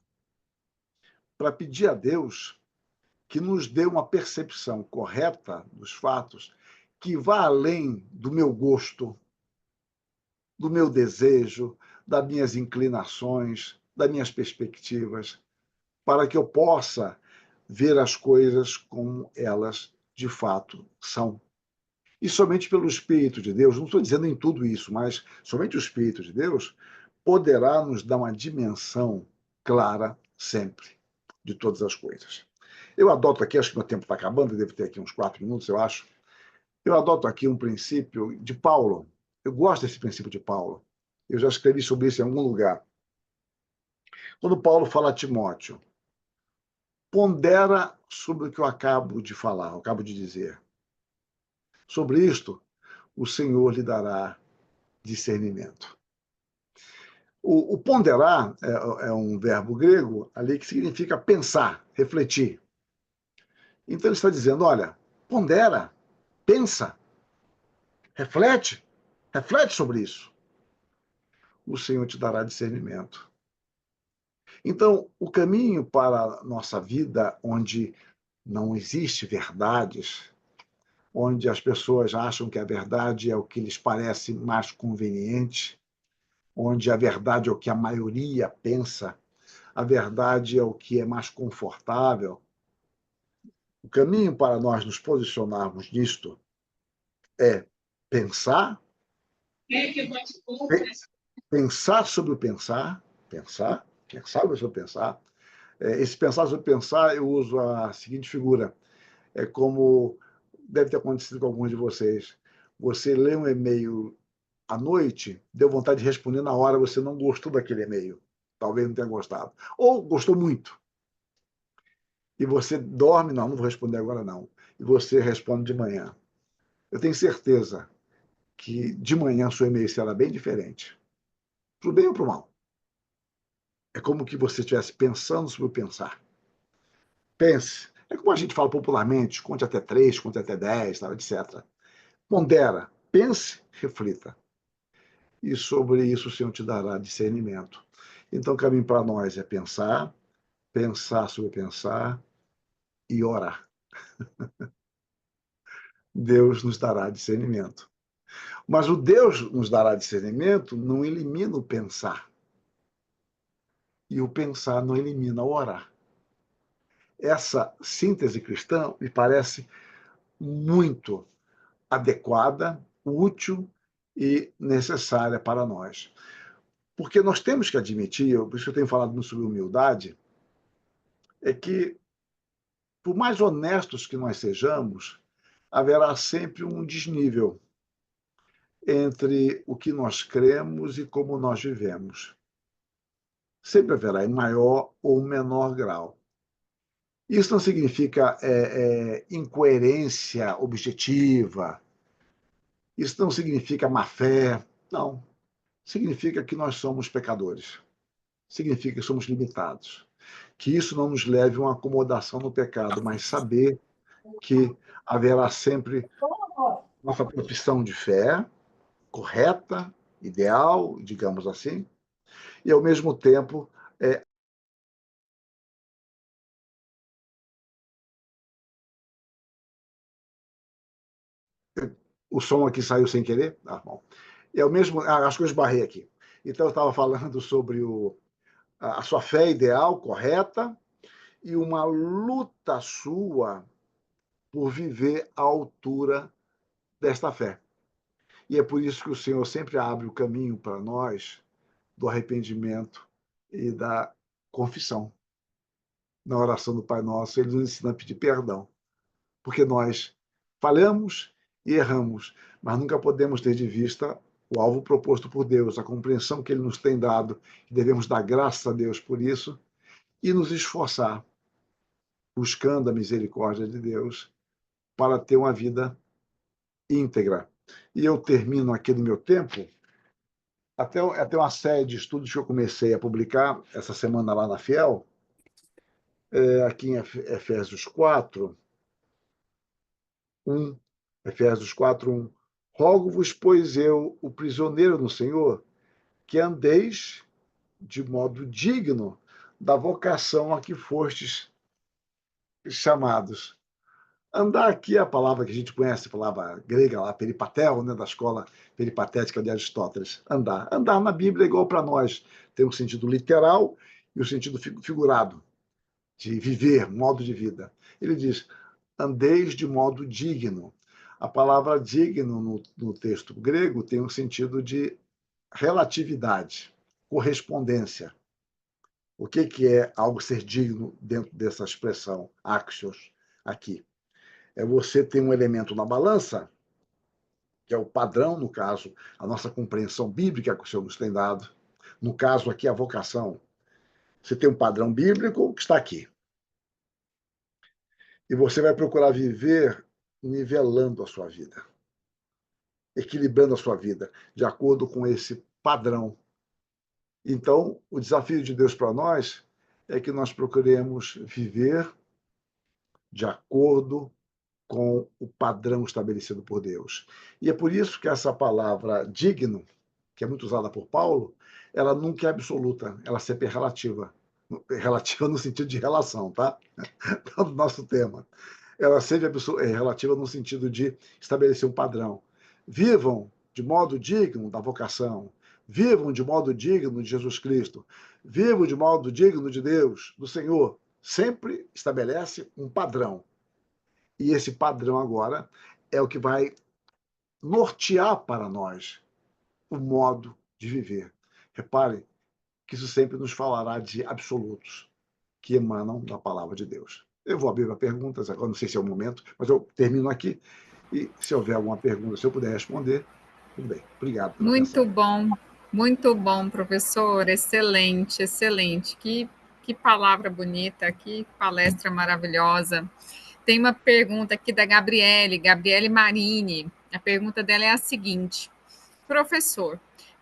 Para pedir a Deus que nos dê uma percepção correta dos fatos, que vá além do meu gosto, do meu desejo, das minhas inclinações, das minhas perspectivas, para que eu possa ver as coisas como elas de fato são. E somente pelo Espírito de Deus, não estou dizendo em tudo isso, mas somente o Espírito de Deus poderá nos dar uma dimensão clara sempre de todas as coisas. Eu adoto aqui, acho que meu tempo está acabando, devo ter aqui uns 4 minutos, eu acho. Eu adoto aqui um princípio de Paulo. Eu gosto desse princípio de Paulo. Eu já escrevi sobre isso em algum lugar. Quando Paulo fala a Timóteo, pondera sobre o que eu acabo de falar, eu acabo de dizer. Sobre isto, o Senhor lhe dará discernimento. O ponderar é um verbo grego ali que significa pensar, refletir. Então ele está dizendo, olha, pondera, pensa, reflete, reflete sobre isso. O Senhor te dará discernimento. Então, o caminho para a nossa vida, onde não existe verdades, onde as pessoas acham que a verdade é o que lhes parece mais conveniente, onde a verdade é o que a maioria pensa, a verdade é o que é mais confortável. O caminho para nós nos posicionarmos nisto é pensar, pensar sobre o pensar, pensar sobre o pensar. Esse pensar sobre pensar, eu uso a seguinte figura. É como deve ter acontecido com alguns de vocês. Você lê um e-mail à noite, deu vontade de responder na hora, você não gostou daquele e-mail. Talvez não tenha gostado. Ou gostou muito. E você dorme, não vou responder agora não. E você responde de manhã. Eu tenho certeza que de manhã sua e-mail será bem diferente. Para o bem ou para o mal. É como que você estivesse pensando sobre o pensar. Pense. É como a gente fala popularmente, conte até 3, conte até 10, etc. Pondera, pense, reflita. E sobre isso o Senhor te dará discernimento. Então, o caminho para nós é pensar, pensar sobre pensar e orar. Deus nos dará discernimento. Mas o Deus nos dará discernimento não elimina o pensar. E o pensar não elimina o orar. Essa síntese cristã me parece muito adequada, útil e necessária para nós. Porque nós temos que admitir, por isso eu tenho falado sobre humildade, é que, por mais honestos que nós sejamos, haverá sempre um desnível entre o que nós cremos e como nós vivemos. Sempre haverá em maior ou menor grau. Isso não significa incoerência objetiva, isso não significa má fé, não. Significa que nós somos pecadores, significa que somos limitados. Que isso não nos leve a uma acomodação no pecado, mas saber que haverá sempre nossa profissão de fé, correta, ideal, digamos assim, e ao mesmo tempo o som aqui saiu sem querer? Ah, bom. É o mesmo, acho que eu esbarrei aqui. Então, eu estava falando sobre a sua fé ideal, correta, e uma luta sua por viver à altura desta fé. E é por isso que o Senhor sempre abre o caminho para nós do arrependimento e da confissão. Na oração do Pai Nosso, ele nos ensina a pedir perdão, porque nós falhamos e erramos, mas nunca podemos ter de vista o alvo proposto por Deus, a compreensão que ele nos tem dado, e devemos dar graças a Deus por isso e nos esforçar, buscando a misericórdia de Deus, para ter uma vida íntegra. E eu termino aqui no meu tempo, até uma série de estudos que eu comecei a publicar essa semana lá na Fiel, aqui em Efésios 4, 1, Efésios 4, 1. Rogo-vos, pois eu, o prisioneiro no Senhor, que andeis de modo digno da vocação a que fostes chamados. Andar aqui é a palavra que a gente conhece, a palavra grega lá, peripatel, né, da escola peripatética de Aristóteles. Andar. Andar na Bíblia é igual para nós. Tem um sentido literal e o um sentido figurado, de viver, modo de vida. Ele diz, andeis de modo digno. A palavra digno no texto grego tem um sentido de relatividade, correspondência. O que é algo ser digno dentro dessa expressão, axios, aqui? É você ter um elemento na balança, que é o padrão, no caso, a nossa compreensão bíblica que o Senhor nos tem dado. No caso aqui, a vocação. Você tem um padrão bíblico que está aqui. E você vai procurar viver nivelando a sua vida, equilibrando a sua vida, de acordo com esse padrão. Então, o desafio de Deus para nós é que nós procuremos viver de acordo com o padrão estabelecido por Deus. E é por isso que essa palavra digno, que é muito usada por Paulo, ela nunca é absoluta, ela sempre é relativa. Relativa no sentido de relação, tá? Do nosso tema. Ela sempre é relativa no sentido de estabelecer um padrão. Vivam de modo digno da vocação. Vivam de modo digno de Jesus Cristo. Vivam de modo digno de Deus, do Senhor. Sempre estabelece um padrão. E esse padrão agora é o que vai nortear para nós o modo de viver. Repare que isso sempre nos falará de absolutos que emanam da palavra de Deus. Eu vou abrir para perguntas, agora não sei se é o momento, mas eu termino aqui. E se houver alguma pergunta, se eu puder responder, tudo bem. Obrigado pela atenção. Muito bom, professor. Excelente, excelente. Que palavra bonita, que palestra maravilhosa. Tem uma pergunta aqui da Gabriele Marini. A pergunta dela é a seguinte: professor,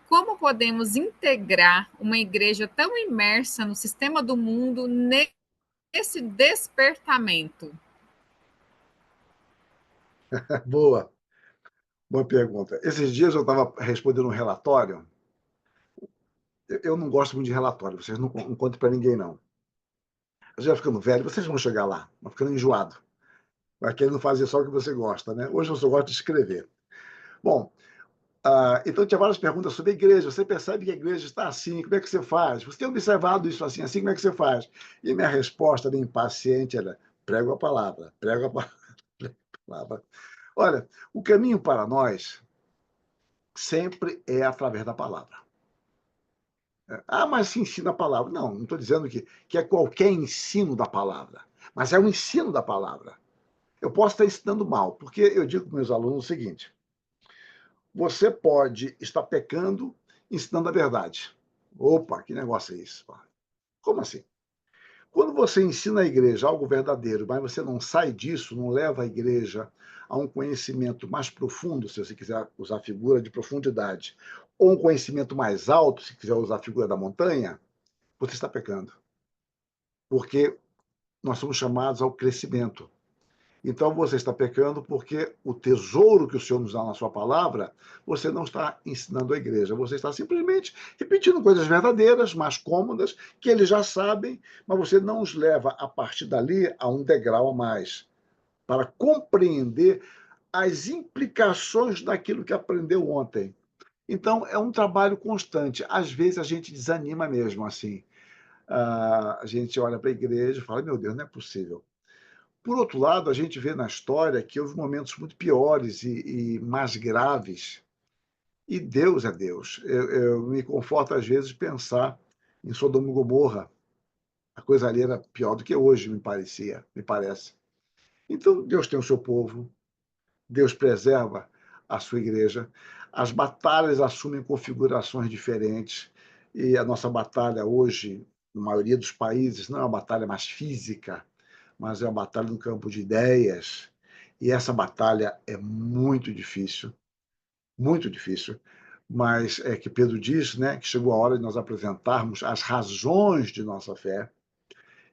como podemos integrar uma igreja tão imersa no sistema do mundo nesse despertamento? Boa pergunta. Esses dias eu estava respondendo um relatório. Eu não gosto muito de relatório, vocês não contem para ninguém, não. Eu já ficando velho, vocês vão chegar lá, vão ficando enjoado. Para quem não fazia só o que você gosta, né? Hoje eu só gosto de escrever. Bom, então tinha várias perguntas sobre a igreja. Você percebe que a igreja está assim, como é que você faz? Você tem observado isso assim, assim, como é que você faz? E minha resposta, bem impaciente, era: prego a palavra, prego a palavra, prego a palavra. Olha, o caminho para nós sempre é através da palavra. Mas se ensina a palavra. Não, não estou dizendo que é qualquer ensino da palavra, mas é o ensino da palavra. Eu posso estar ensinando mal, porque eu digo para meus alunos o seguinte: você pode estar pecando ensinando a verdade. Opa, que negócio é isso? Como assim? Quando você ensina a igreja algo verdadeiro, mas você não sai disso, não leva a igreja a um conhecimento mais profundo, se você quiser usar a figura de profundidade, ou um conhecimento mais alto, se quiser usar a figura da montanha, você está pecando. Porque nós somos chamados ao crescimento. Então você está pecando porque o tesouro que o Senhor nos dá na sua palavra, você não está ensinando à igreja. Você está simplesmente repetindo coisas verdadeiras, mais cômodas, que eles já sabem, mas você não os leva a partir dali a um degrau a mais, para compreender as implicações daquilo que aprendeu ontem. Então é um trabalho constante. Às vezes a gente desanima mesmo assim. A gente olha para a igreja e fala: meu Deus, não é possível. Por outro lado, a gente vê na história que houve momentos muito piores e mais graves. E Deus é Deus. Eu me conforto, às vezes, pensar em Sodoma e Gomorra. A coisa ali era pior do que hoje, me parece. Então, Deus tem o seu povo, Deus preserva a sua igreja. As batalhas assumem configurações diferentes. E a nossa batalha hoje, na maioria dos países, não é uma batalha mais física, mas é uma batalha no campo de ideias. E essa batalha é muito difícil. Mas é que Pedro diz, né, que chegou a hora de nós apresentarmos as razões de nossa fé,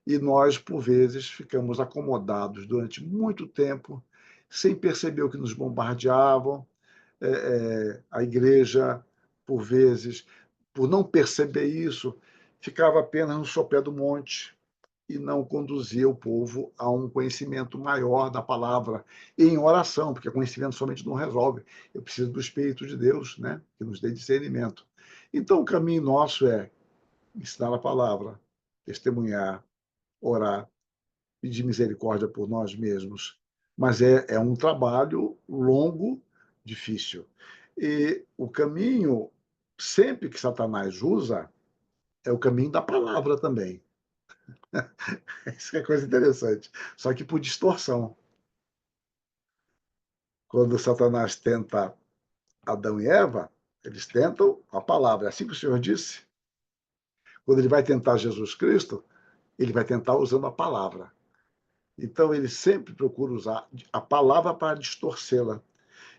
e nós, por vezes, ficamos acomodados durante muito tempo, sem perceber o que nos bombardeavam. A igreja, por vezes, por não perceber isso, ficava apenas no sopé do monte, e não conduzia o povo a um conhecimento maior da palavra em oração, porque conhecimento somente não resolve. Eu preciso do Espírito de Deus, né, que nos dê discernimento. Então, o caminho nosso é ensinar a palavra, testemunhar, orar, pedir misericórdia por nós mesmos. Mas é um trabalho longo, difícil. E o caminho, sempre que Satanás usa, é o caminho da palavra também. Isso é coisa interessante. Só que por distorção. Quando Satanás tenta Adão e Eva, eles tentam a palavra. É assim que o Senhor disse. Quando ele vai tentar Jesus Cristo, ele vai tentar usando a palavra. Então, ele sempre procura usar a palavra para distorcê-la.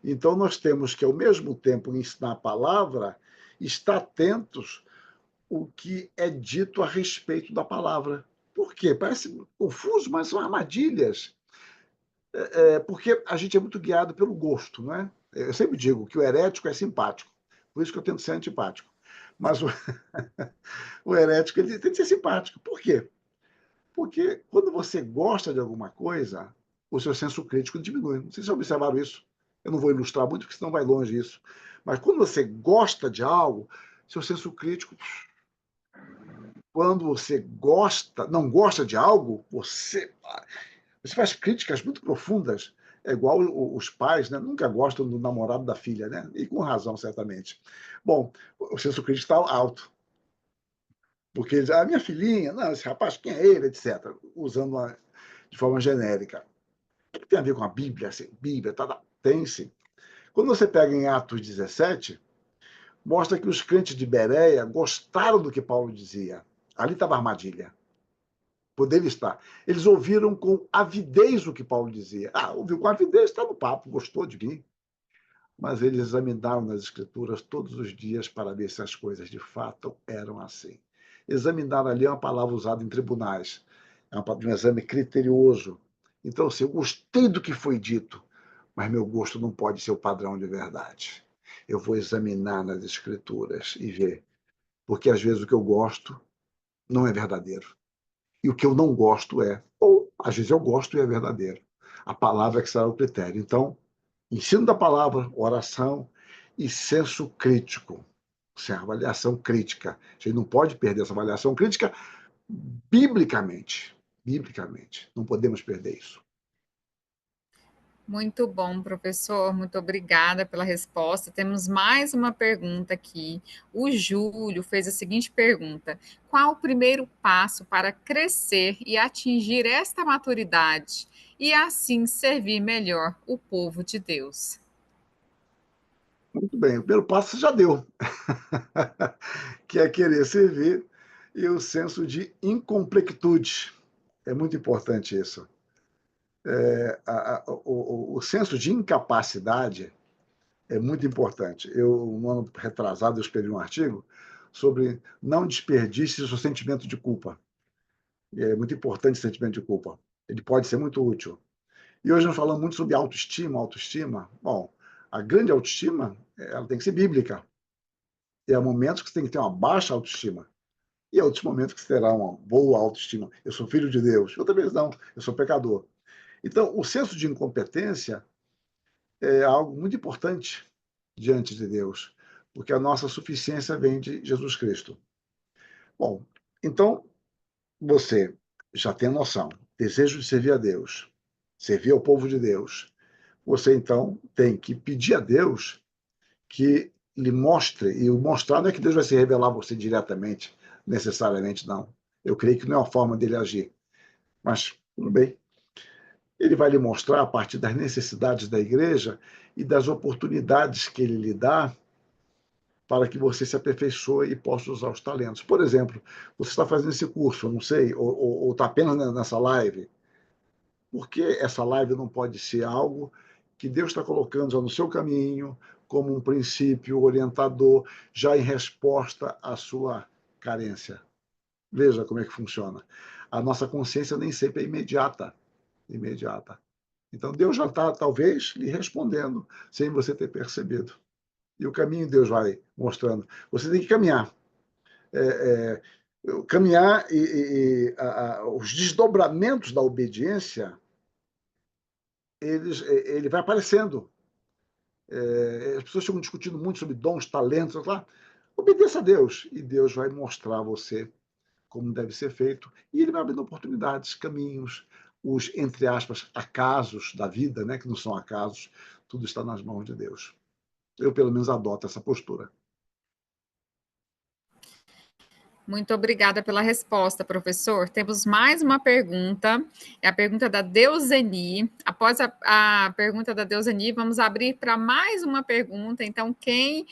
Então, nós temos que, ao mesmo tempo, ensinar a palavra, estar atentos o que é dito a respeito da palavra. Por quê? Parece confuso, mas são armadilhas. Porque a gente é muito guiado pelo gosto, não é? Eu sempre digo que o herético é simpático, por isso que eu tento ser antipático. Mas o herético ele tem que ser simpático. Por quê? Porque quando você gosta de alguma coisa, o seu senso crítico diminui. Não sei se observaram isso. Eu não vou ilustrar muito, porque senão vai longe isso. Mas quando você gosta de algo, seu senso crítico. Quando você não gosta de algo, você faz críticas muito profundas. É igual os pais, né? Nunca gostam do namorado da filha, né? E com razão, certamente. Bom, o senso crítico está alto. Porque eles, minha filhinha, não, esse rapaz, quem é ele, etc. Usando de forma genérica. O que tem a ver com a Bíblia? Assim, Bíblia, tá? Tem sim. Quando você pega em Atos 17, mostra que os crentes de Bereia gostaram do que Paulo dizia. Ali estava a armadilha. Poderia estar. Eles ouviram com avidez o que Paulo dizia. Ouviu com avidez, está no papo, gostou de mim. Mas eles examinaram nas Escrituras todos os dias para ver se as coisas de fato eram assim. Examinar ali é uma palavra usada em tribunais. É um exame criterioso. Então, assim, eu gostei do que foi dito, mas meu gosto não pode ser o padrão de verdade. Eu vou examinar nas Escrituras e ver. Porque às vezes o que eu gosto não é verdadeiro. E o que eu não gosto ou às vezes eu gosto e é verdadeiro. a palavra que será o critério. Então, ensino da palavra, oração e senso crítico. Isso é avaliação crítica. A gente não pode perder essa avaliação crítica biblicamente. Biblicamente. Não podemos perder isso. Muito bom, professor. Muito obrigada pela resposta. Temos mais uma pergunta aqui. O Júlio fez a seguinte pergunta: qual o primeiro passo para crescer e atingir esta maturidade e assim servir melhor o povo de Deus? Muito bem, o primeiro passo você já deu, que é querer servir e o senso de incompletude. É muito importante isso. O senso de incapacidade é muito importante. No ano retrasado, eu escrevi um artigo sobre não desperdice o seu sentimento de culpa. E é muito importante o sentimento de culpa. Ele pode ser muito útil. E hoje nós falamos muito sobre autoestima, autoestima. Bom, a grande autoestima, ela tem que ser bíblica. E há momentos que você tem que ter uma baixa autoestima. E há outros momentos que você terá uma boa autoestima. Eu sou filho de Deus. Outra vez não, eu sou pecador. Então, o senso de incompetência é algo muito importante diante de Deus, porque a nossa suficiência vem de Jesus Cristo. Bom, então você já tem noção, desejo de servir a Deus, servir ao povo de Deus. Você então tem que pedir a Deus que lhe mostre, e o mostrar não é que Deus vai se revelar a você diretamente, necessariamente, não. Eu creio que não é a forma dele agir. Mas, tudo bem. Ele vai lhe mostrar, a partir das necessidades da igreja e das oportunidades que ele lhe dá, para que você se aperfeiçoe e possa usar os talentos. Por exemplo, você está fazendo esse curso, não sei, ou está apenas nessa live. Por que essa live não pode ser algo que Deus está colocando já no seu caminho, como um princípio orientador, já em resposta à sua carência? Veja como é que funciona. A nossa consciência nem sempre é imediata. Imediata. Então, Deus já está, talvez, lhe respondendo, sem você ter percebido. E o caminho Deus vai mostrando. Você tem que caminhar. Caminhar os desdobramentos da obediência, ele vai aparecendo. As pessoas ficam discutindo muito sobre dons, talentos, lá. Obedeça a Deus e Deus vai mostrar a você como deve ser feito e ele vai abrindo oportunidades, caminhos, os, entre aspas, acasos da vida, né, que não são acasos, tudo está nas mãos de Deus. Eu, pelo menos, adoto essa postura. Muito obrigada pela resposta, professor. Temos mais uma pergunta, é a pergunta da Deuseni. Após a pergunta da Deuseni, vamos abrir para mais uma pergunta. Então, quem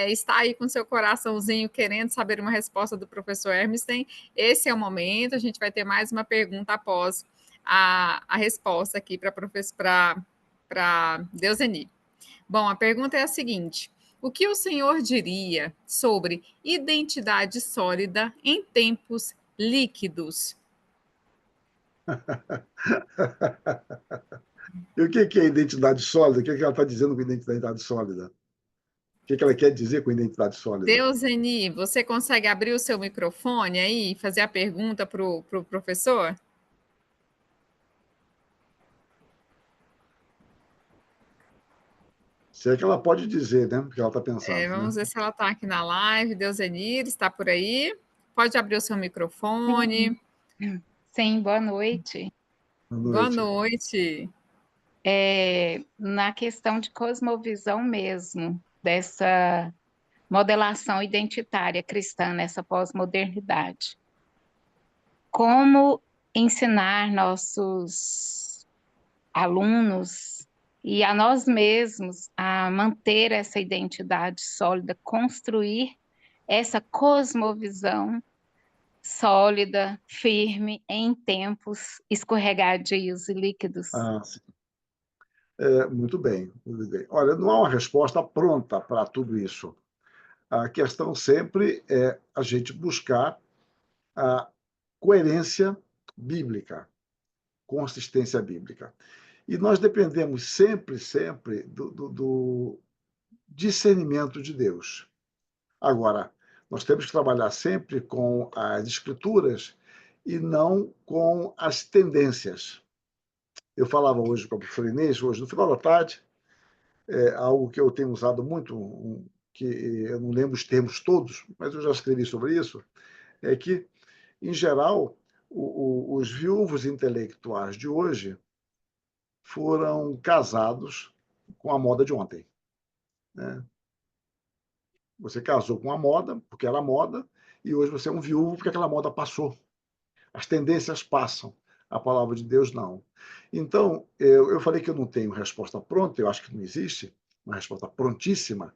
está aí com seu coraçãozinho querendo saber uma resposta do professor Hermsten, esse é o momento. A gente vai ter mais uma pergunta após a resposta aqui para Deuseni. Bom, a pergunta é a seguinte: o que o senhor diria sobre identidade sólida em tempos líquidos? E o que é identidade sólida? O que ela está dizendo com identidade sólida? O que ela quer dizer com identidade sólida? Deuseni, você consegue abrir o seu microfone aí e fazer a pergunta para o professor? Se é que ela pode dizer, né? O que ela está pensando. Vamos ver se ela está aqui na live. Deuseni, está por aí? Pode abrir o seu microfone. Sim, boa noite. Boa noite. Na questão de cosmovisão mesmo, dessa modelação identitária cristã nessa pós-modernidade. Como ensinar nossos alunos e a nós mesmos a manter essa identidade sólida, construir essa cosmovisão sólida, firme, em tempos escorregadios e líquidos. Sim. Muito bem, muito bem. Olha, não há uma resposta pronta para tudo isso. A questão sempre é a gente buscar a coerência bíblica, consistência bíblica. E nós dependemos sempre do discernimento de Deus. Agora, nós temos que trabalhar sempre com as escrituras e não com as tendências. Eu falava hoje com a professora Inês, hoje no final da tarde, algo que eu tenho usado muito, que eu não lembro os termos todos, mas eu já escrevi sobre isso, é que, em geral, os viúvos intelectuais de hoje foram casados com a moda de ontem, né? Você casou com a moda, porque era moda, e hoje você é um viúvo porque aquela moda passou. As tendências passam, a palavra de Deus não. Então, eu falei que eu não tenho resposta pronta, eu acho que não existe uma resposta prontíssima,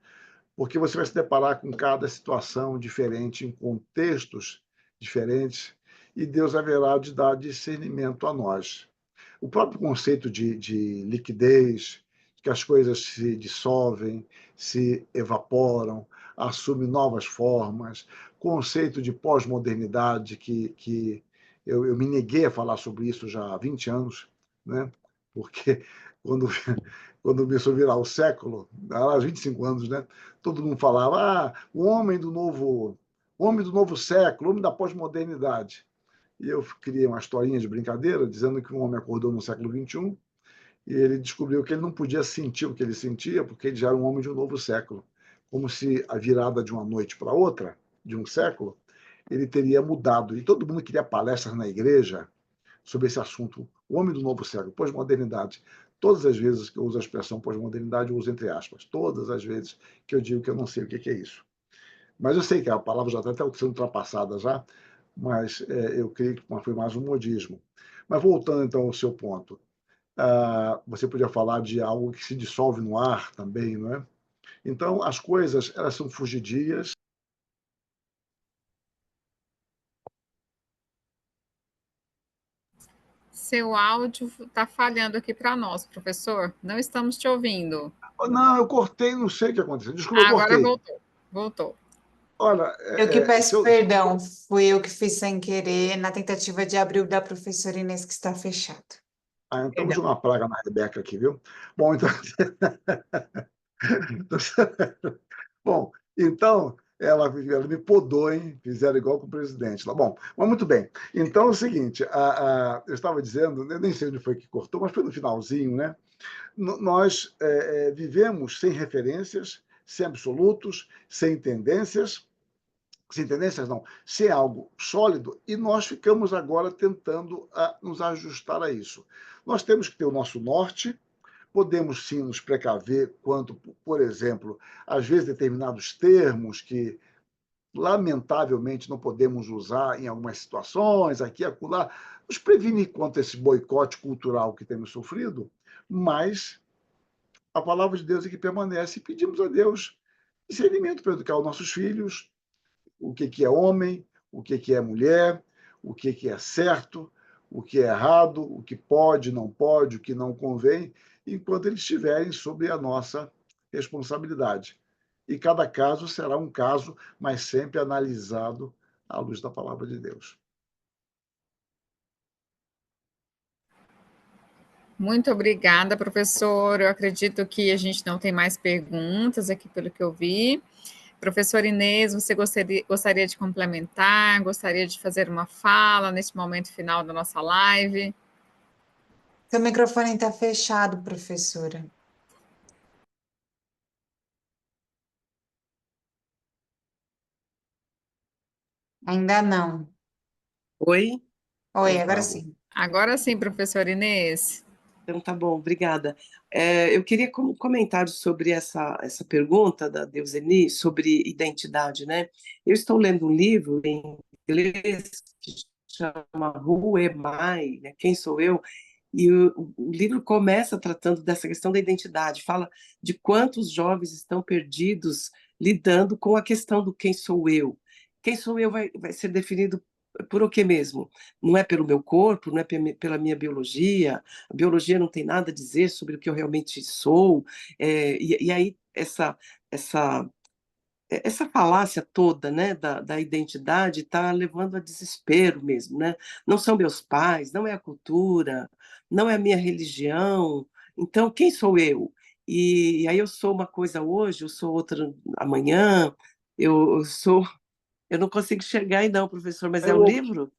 porque você vai se deparar com cada situação diferente, em contextos diferentes, e Deus haverá de dar discernimento a nós. O próprio conceito de liquidez, que as coisas se dissolvem, se evaporam, assumem novas formas, conceito de pós-modernidade, que eu me neguei a falar sobre isso já há 20 anos, né? Porque quando, quando começou a virar o século, há 25 anos, né? Todo mundo falava, o homem do novo século, o homem da pós-modernidade. E eu criei uma historinha de brincadeira, dizendo que um homem acordou no século XXI e ele descobriu que ele não podia sentir o que ele sentia, porque ele já era um homem de um novo século. Como se a virada de uma noite para outra, de um século, ele teria mudado. E todo mundo queria palestras na igreja sobre esse assunto, o homem do novo século, pós-modernidade. Todas as vezes que eu uso a expressão pós-modernidade, eu uso entre aspas. Todas as vezes que eu digo que eu não sei o que é isso. Mas eu sei que a palavra já está até sendo ultrapassada já, mas eu creio que foi mais um modismo. Mas voltando então ao seu ponto, você podia falar de algo que se dissolve no ar também, não é? Então, as coisas, elas são fugidias. Seu áudio está falhando aqui para nós, professor. Não estamos te ouvindo. Não, eu cortei, não sei o que aconteceu. Desculpa, eu Agora cortei. voltou. Voltou. Olha, Eu que peço perdão, fui eu que fiz sem querer, na tentativa de abrir o da professora Inês, que está fechado. Então vou jogar uma praga na Rebeca aqui, viu? Bom, então. Bom, então ela me podou, hein? Fizeram igual com o presidente lá. Bom, mas muito bem. Então é o seguinte, eu estava dizendo, eu nem sei onde foi que cortou, mas foi no finalzinho, né? Nós vivemos sem referências, sem absolutos, sem tendências não, sem algo sólido, e nós ficamos agora tentando nos ajustar a isso. Nós temos que ter o nosso norte, podemos sim nos precaver quanto, por exemplo, às vezes determinados termos que lamentavelmente não podemos usar em algumas situações, aqui e acolá, nos prevenir contra esse boicote cultural que temos sofrido, mas a palavra de Deus é que permanece e pedimos a Deus discernimento para educar os nossos filhos, o que é homem, o que é mulher, o que é certo, o que é errado, o que pode, não pode, o que não convém, enquanto eles estiverem sob a nossa responsabilidade. E cada caso será um caso, mas sempre analisado à luz da palavra de Deus. Muito obrigada, professor. Eu acredito que a gente não tem mais perguntas aqui, pelo que eu vi. Professora Inês, você gostaria de complementar? Gostaria de fazer uma fala neste momento final da nossa live? Seu microfone está fechado, professora. Ainda não. Oi? Oi, agora sim. Agora sim, professora Inês. Então, tá bom, obrigada. Eu queria comentar sobre essa pergunta da Deuseni sobre identidade, né? Eu estou lendo um livro em inglês que chama Who Am I? Né? Quem sou eu? E o livro começa tratando dessa questão da identidade, fala de quantos jovens estão perdidos lidando com a questão do quem sou eu. Quem sou eu vai ser definido por o que mesmo? Não é pelo meu corpo, não é pela minha biologia, a biologia não tem nada a dizer sobre o que eu realmente sou, e aí essa falácia toda, né, da identidade está levando a desespero mesmo, né? Não são meus pais, não é a cultura, não é a minha religião, então quem sou eu? E aí eu sou uma coisa hoje, eu sou outra amanhã, eu não consigo chegar aí não, professor, mas é um livro?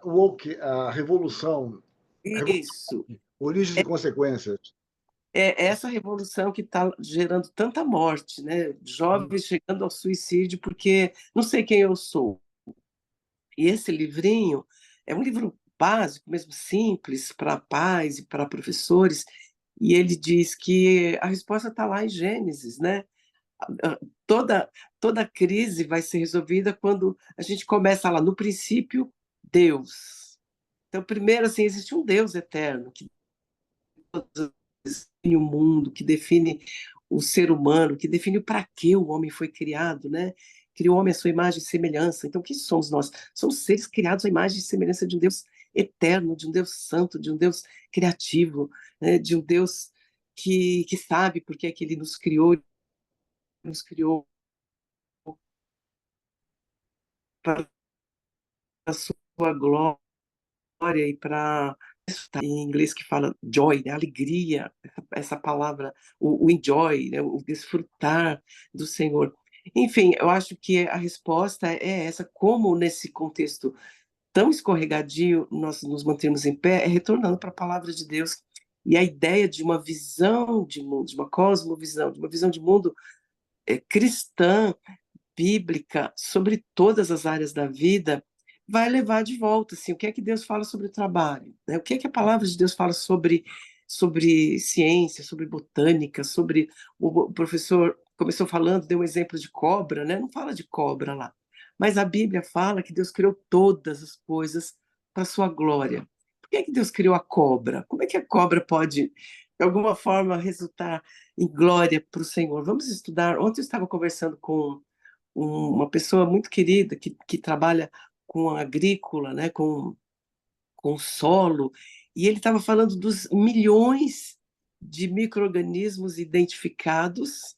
Woke, a revolução. Isso. Origens e consequências. É essa revolução que está gerando tanta morte, né? Jovens chegando ao suicídio porque não sei quem eu sou. E esse livrinho é um livro básico, mesmo simples, para pais e para professores, e ele diz que a resposta está lá em Gênesis, né? Toda, toda crise vai ser resolvida quando a gente começa lá, no princípio, Deus. Então, primeiro, assim, existe um Deus eterno que define o mundo, que define o ser humano, que define para que o homem foi criado, né? Criou o homem à sua imagem e semelhança. Então, quem somos nós? Somos seres criados à imagem e semelhança de um Deus eterno, de um Deus santo, de um Deus criativo, né? De um Deus que sabe por que é que ele nos criou para a sua glória e para em inglês que fala joy, né? Alegria, essa palavra, o enjoy, né? O desfrutar do Senhor. Enfim, eu acho que a resposta é essa, como nesse contexto tão escorregadio nós nos mantemos em pé, é retornando para a palavra de Deus e a ideia de uma visão de mundo, de uma cosmovisão, de uma visão de mundo cristã, bíblica, sobre todas as áreas da vida, vai levar de volta, assim, o que é que Deus fala sobre o trabalho, né? O que é que a palavra de Deus fala sobre ciência, sobre botânica, sobre o professor começou falando, deu um exemplo de cobra, né? Não fala de cobra lá, mas a Bíblia fala que Deus criou todas as coisas para a sua glória. Por que é que Deus criou a cobra? Como é que a cobra pode, de alguma forma, resultar em glória para o Senhor? Vamos estudar. Ontem eu estava conversando com uma pessoa muito querida que trabalha com a agrícola, né, com solo, e ele estava falando dos milhões de micro-organismos identificados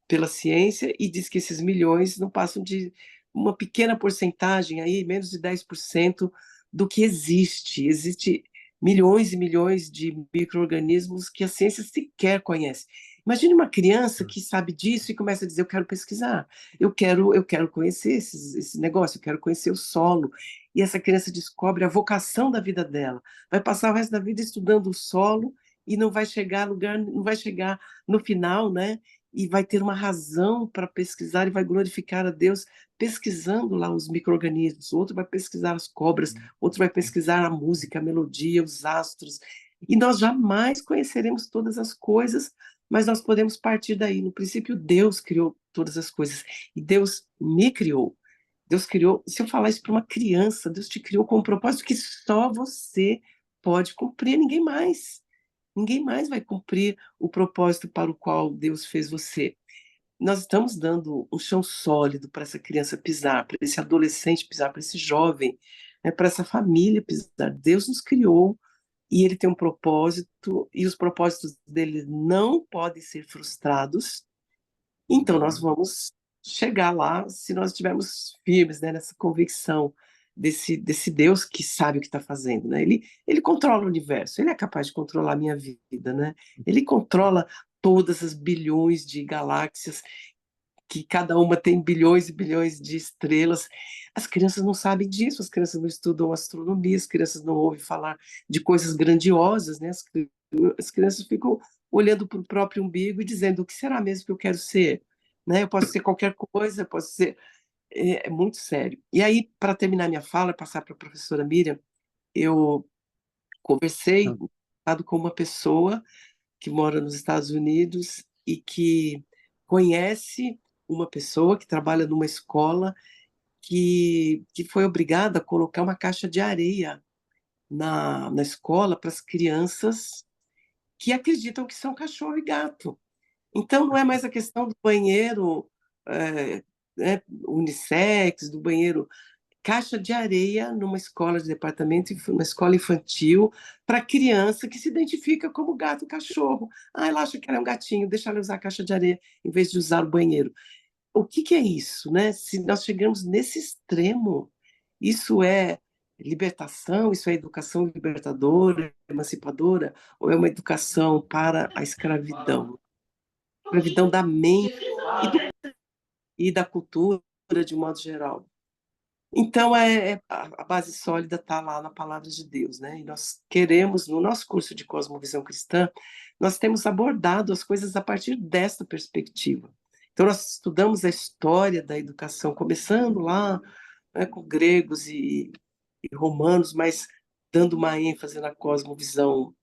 pela ciência, e diz que esses milhões não passam de uma pequena porcentagem, aí, menos de 10% do que existe. Existe milhões e milhões de micro-organismos que a ciência sequer conhece. Imagine uma criança que sabe disso e começa a dizer, eu quero pesquisar, eu quero conhecer esse negócio, eu quero conhecer o solo. E essa criança descobre a vocação da vida dela. Vai passar o resto da vida estudando o solo e não vai chegar a lugar, não vai chegar no final, né? E vai ter uma razão para pesquisar e vai glorificar a Deus pesquisando lá os micro-organismos. Outro vai pesquisar as cobras, outro vai pesquisar a música, a melodia, os astros. E nós jamais conheceremos todas as coisas, mas nós podemos partir daí. No princípio, Deus criou todas as coisas e Deus me criou. Deus criou, se eu falar isso para uma criança, Deus te criou com um propósito que só você pode cumprir, ninguém mais. Ninguém mais vai cumprir o propósito para o qual Deus fez você. Nós estamos dando um chão sólido para essa criança pisar, para esse adolescente pisar, para esse jovem, né, para essa família pisar. Deus nos criou e ele tem um propósito, e os propósitos dele não podem ser frustrados. Então, nós vamos chegar lá se nós estivermos firmes, né, nessa convicção desse Deus que sabe o que está fazendo. Né? Ele controla o universo, ele é capaz de controlar a minha vida. Né? Ele controla todas as bilhões de galáxias, que cada uma tem bilhões e bilhões de estrelas. As crianças não sabem disso, as crianças não estudam astronomia, as crianças não ouvem falar de coisas grandiosas. Né? As crianças ficam olhando para o próprio umbigo e dizendo, o que será mesmo que eu quero ser? Né? Eu posso ser qualquer coisa, posso ser... É muito sério. E aí, para terminar minha fala, passar para a professora Miriam, eu conversei com uma pessoa que mora nos Estados Unidos e que conhece uma pessoa que trabalha numa escola que foi obrigada a colocar uma caixa de areia na escola para as crianças que acreditam que são cachorro e gato. Então, não é mais a questão do banheiro né, unissex, do banheiro, caixa de areia numa escola de departamento, uma escola infantil, para criança que se identifica como gato e cachorro. Ah, ela acha que ela é um gatinho, deixa ela usar a caixa de areia em vez de usar o banheiro. O que é isso? Né? Se nós chegamos nesse extremo, isso é libertação, isso é educação libertadora, emancipadora, ou é uma educação para a escravidão? Escravidão da mente e da cultura, de modo geral. Então, a base sólida está lá na palavra de Deus, né? E nós queremos, no nosso curso de Cosmovisão Cristã, nós temos abordado as coisas a partir desta perspectiva. Então, nós estudamos a história da educação, começando lá, né, com gregos e romanos, mas dando uma ênfase na cosmovisão,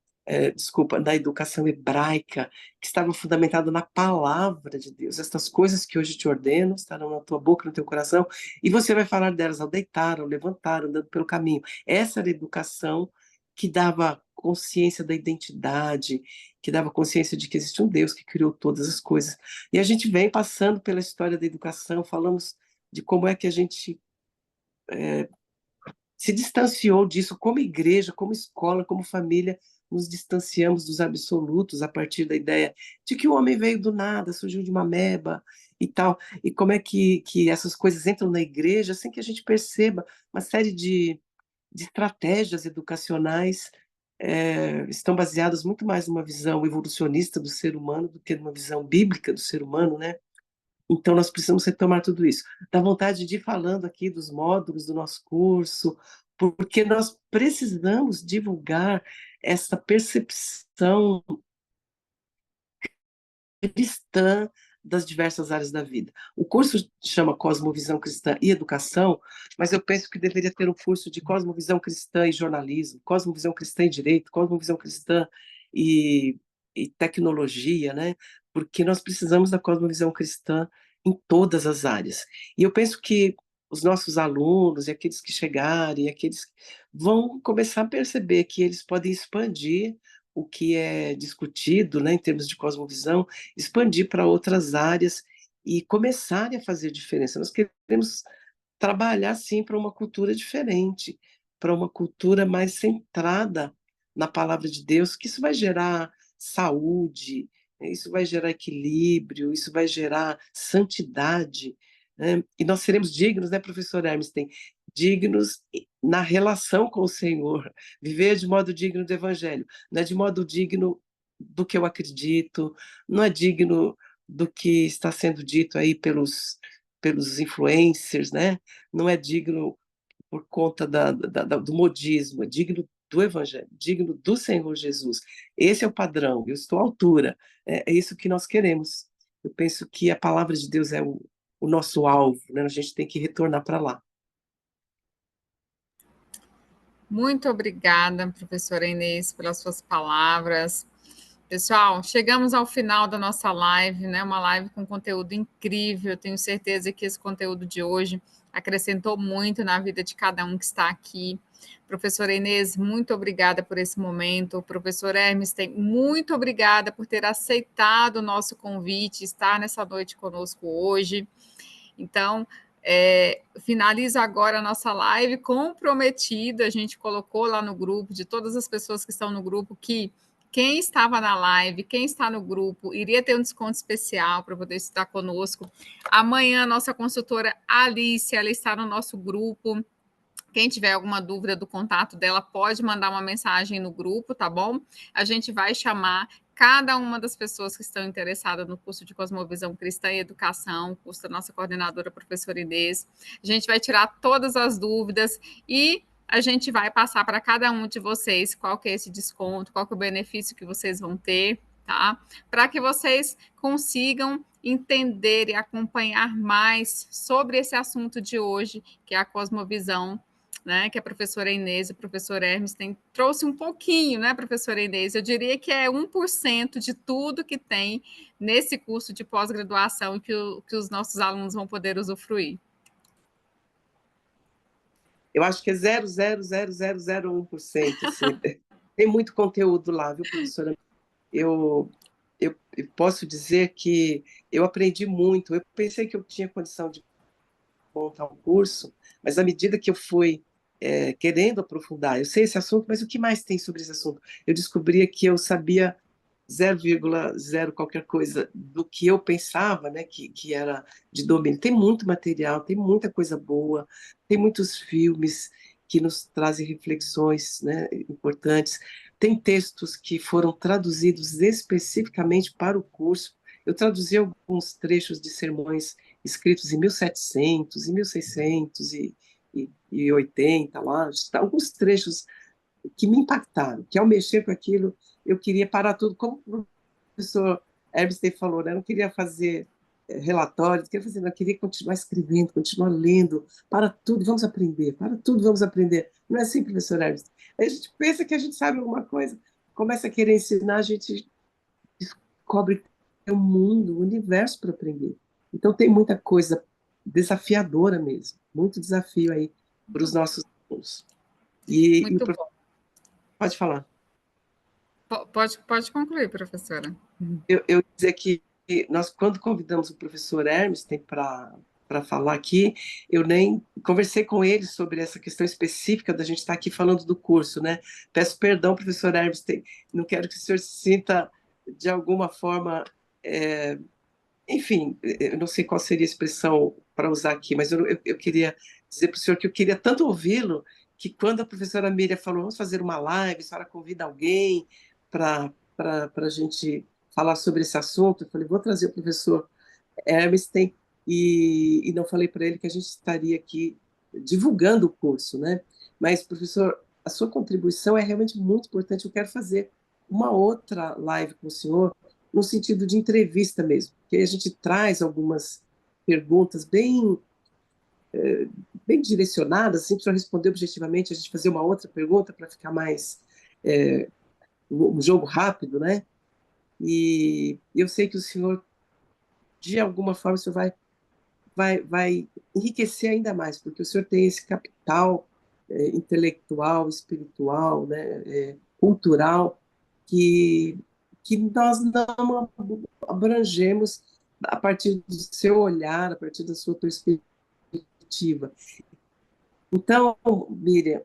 da educação hebraica, que estava fundamentada na palavra de Deus. Estas coisas que hoje te ordeno estarão na tua boca, no teu coração, e você vai falar delas ao deitar, ao levantar, andando pelo caminho. Essa era a educação que dava consciência da identidade, que dava consciência de que existe um Deus que criou todas as coisas. E a gente vem passando pela história da educação, falamos de como é que a gente se distanciou disso como igreja, como escola, como família, nos distanciamos dos absolutos a partir da ideia de que o homem veio do nada, surgiu de uma ameba e tal, e como é que essas coisas entram na igreja sem que a gente perceba uma série de estratégias educacionais estão baseadas muito mais numa visão evolucionista do ser humano do que numa visão bíblica do ser humano, né? Então, nós precisamos retomar tudo isso. Dá vontade de ir falando aqui dos módulos do nosso curso, porque nós precisamos divulgar essa percepção cristã das diversas áreas da vida. O curso chama Cosmovisão Cristã e Educação, mas eu penso que deveria ter um curso de Cosmovisão Cristã e Jornalismo, Cosmovisão Cristã e Direito, Cosmovisão Cristã e, e Tecnologia, né? Porque nós precisamos da cosmovisão cristã em todas as áreas. E eu penso que os nossos alunos e aqueles que chegarem, aqueles vão começar a perceber que eles podem expandir o que é discutido, né, em termos de cosmovisão, expandir para outras áreas e começarem a fazer diferença. Nós queremos trabalhar, sim, para uma cultura diferente, para uma cultura mais centrada na palavra de Deus, que isso vai gerar saúde, isso vai gerar equilíbrio, isso vai gerar santidade, né? E nós seremos dignos, né, professor Hermstein? Dignos na relação com o Senhor, viver de modo digno do Evangelho, não é de modo digno do que eu acredito, não é digno do que está sendo dito aí pelos influencers, né? Não é digno por conta do modismo, é digno do Evangelho, digno do Senhor Jesus. Esse é o padrão, eu estou à altura, é isso que nós queremos. Eu penso que a palavra de Deus é o nosso alvo, né? A gente tem que retornar para lá. Muito obrigada, professora Inês, pelas suas palavras. Pessoal, chegamos ao final da nossa live, né? Uma live com conteúdo incrível. Eu tenho certeza que esse conteúdo de hoje acrescentou muito na vida de cada um que está aqui. Professora Inês, muito obrigada por esse momento. Professor Hermstein, muito obrigada por ter aceitado o nosso convite, estar nessa noite conosco hoje. Então, finalizo agora a nossa live comprometida. A gente colocou lá no grupo, de todas as pessoas que estão no grupo, que quem estava na live, quem está no grupo, iria ter um desconto especial para poder estar conosco. Amanhã, nossa consultora Alice, ela está no nosso grupo. Quem tiver alguma dúvida do contato dela, pode mandar uma mensagem no grupo, tá bom? A gente vai chamar cada uma das pessoas que estão interessadas no curso de Cosmovisão Cristã e Educação, curso da nossa coordenadora, professora Inês. A gente vai tirar todas as dúvidas e a gente vai passar para cada um de vocês qual que é esse desconto, qual que é o benefício que vocês vão ter, tá? Para que vocês consigam entender e acompanhar mais sobre esse assunto de hoje, que é a cosmovisão, né, que a professora Inês e o professor Hermes trouxe um pouquinho, né, professora Inês? Eu diria que é 1% de tudo que tem nesse curso de pós-graduação que os nossos alunos vão poder usufruir. Eu acho que é 0,00001%. Assim. Tem muito conteúdo lá, viu, professora? Eu posso dizer que eu aprendi muito. Eu pensei que eu tinha condição de montar um curso, mas à medida que eu fui querendo aprofundar, eu sei esse assunto, mas o que mais tem sobre esse assunto? Eu descobria que eu sabia 0,0 qualquer coisa do que eu pensava, né, que era de domínio. Tem muito material, tem muita coisa boa, tem muitos filmes que nos trazem reflexões, né, importantes. Tem textos que foram traduzidos especificamente para o curso. Eu traduzi alguns trechos de sermões escritos em 1700, em 1600, e 1980, lá, alguns trechos que me impactaram, que ao mexer com aquilo, eu queria parar tudo, como o professor Ernst falou, né? Eu não queria fazer relatórios, não queria continuar escrevendo, continuar lendo, para tudo, vamos aprender, para tudo, vamos aprender. Não é assim, professor Ernst? A gente pensa que a gente sabe alguma coisa, começa a querer ensinar, a gente descobre que tem um mundo, um universo para aprender. Então tem muita coisa desafiadora mesmo, muito desafio aí para os nossos alunos. E o professor... Pode falar. Pode concluir, professora. Eu dizer que nós, quando convidamos o professor Hermes para falar aqui, eu nem conversei com ele sobre essa questão específica da gente estar aqui falando do curso, né? Peço perdão, professor Hermes, não quero que o senhor se sinta de alguma forma, enfim, eu não sei qual seria a expressão para usar aqui, mas eu queria dizer para o senhor que eu queria tanto ouvi-lo, que quando a professora Miriam falou, vamos fazer uma live, a senhora convida alguém para a gente falar sobre esse assunto, eu falei, vou trazer o professor Hermes, e não falei para ele que a gente estaria aqui divulgando o curso, né? Mas, professor, a sua contribuição é realmente muito importante, eu quero fazer uma outra live com o senhor, no sentido de entrevista mesmo, que a gente traz algumas perguntas bem direcionadas, assim, para o senhor responder objetivamente, a gente fazer uma outra pergunta para ficar mais um jogo rápido, né? E eu sei que o senhor, de alguma forma, o senhor vai enriquecer ainda mais, porque o senhor tem esse capital intelectual, espiritual, né, cultural, que, que nós não abrangemos a partir do seu olhar, a partir da sua perspectiva. Então, Miriam,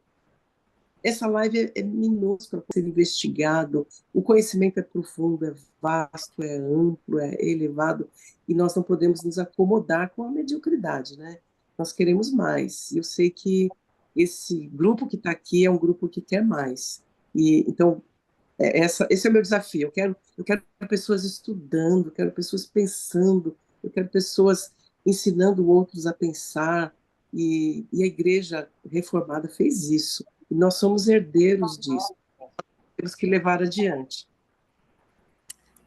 essa live é minúscula para ser investigado, o conhecimento é profundo, é vasto, é amplo, é elevado, e nós não podemos nos acomodar com a mediocridade, né? Nós queremos mais. E eu sei que esse grupo que está aqui é um grupo que quer mais. E então esse é o meu desafio. Eu quero pessoas estudando, eu quero pessoas pensando, eu quero pessoas ensinando outros a pensar. E a Igreja Reformada fez isso. E nós somos herdeiros disso. Temos que levar adiante.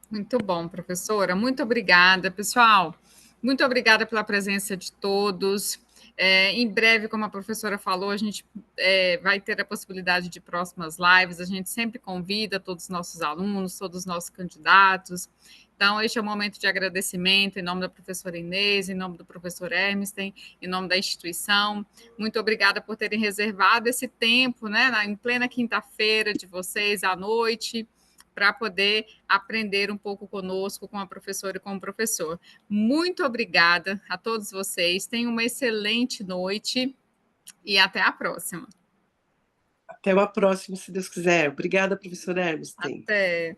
Muito bom, professora. Muito obrigada, pessoal. Muito obrigada pela presença de todos. Em breve, como a professora falou, a gente vai ter a possibilidade de próximas lives. A gente sempre convida todos os nossos alunos, todos os nossos candidatos. Então, este é o momento de agradecimento em nome da professora Inês, em nome do professor Hermsten, em nome da instituição. Muito obrigada por terem reservado esse tempo, né, em plena quinta-feira de vocês, à noite, para poder aprender um pouco conosco, com a professora e com o professor. Muito obrigada a todos vocês. Tenham uma excelente noite e até a próxima. Até uma próxima, se Deus quiser. Obrigada, professora Hermes. Até.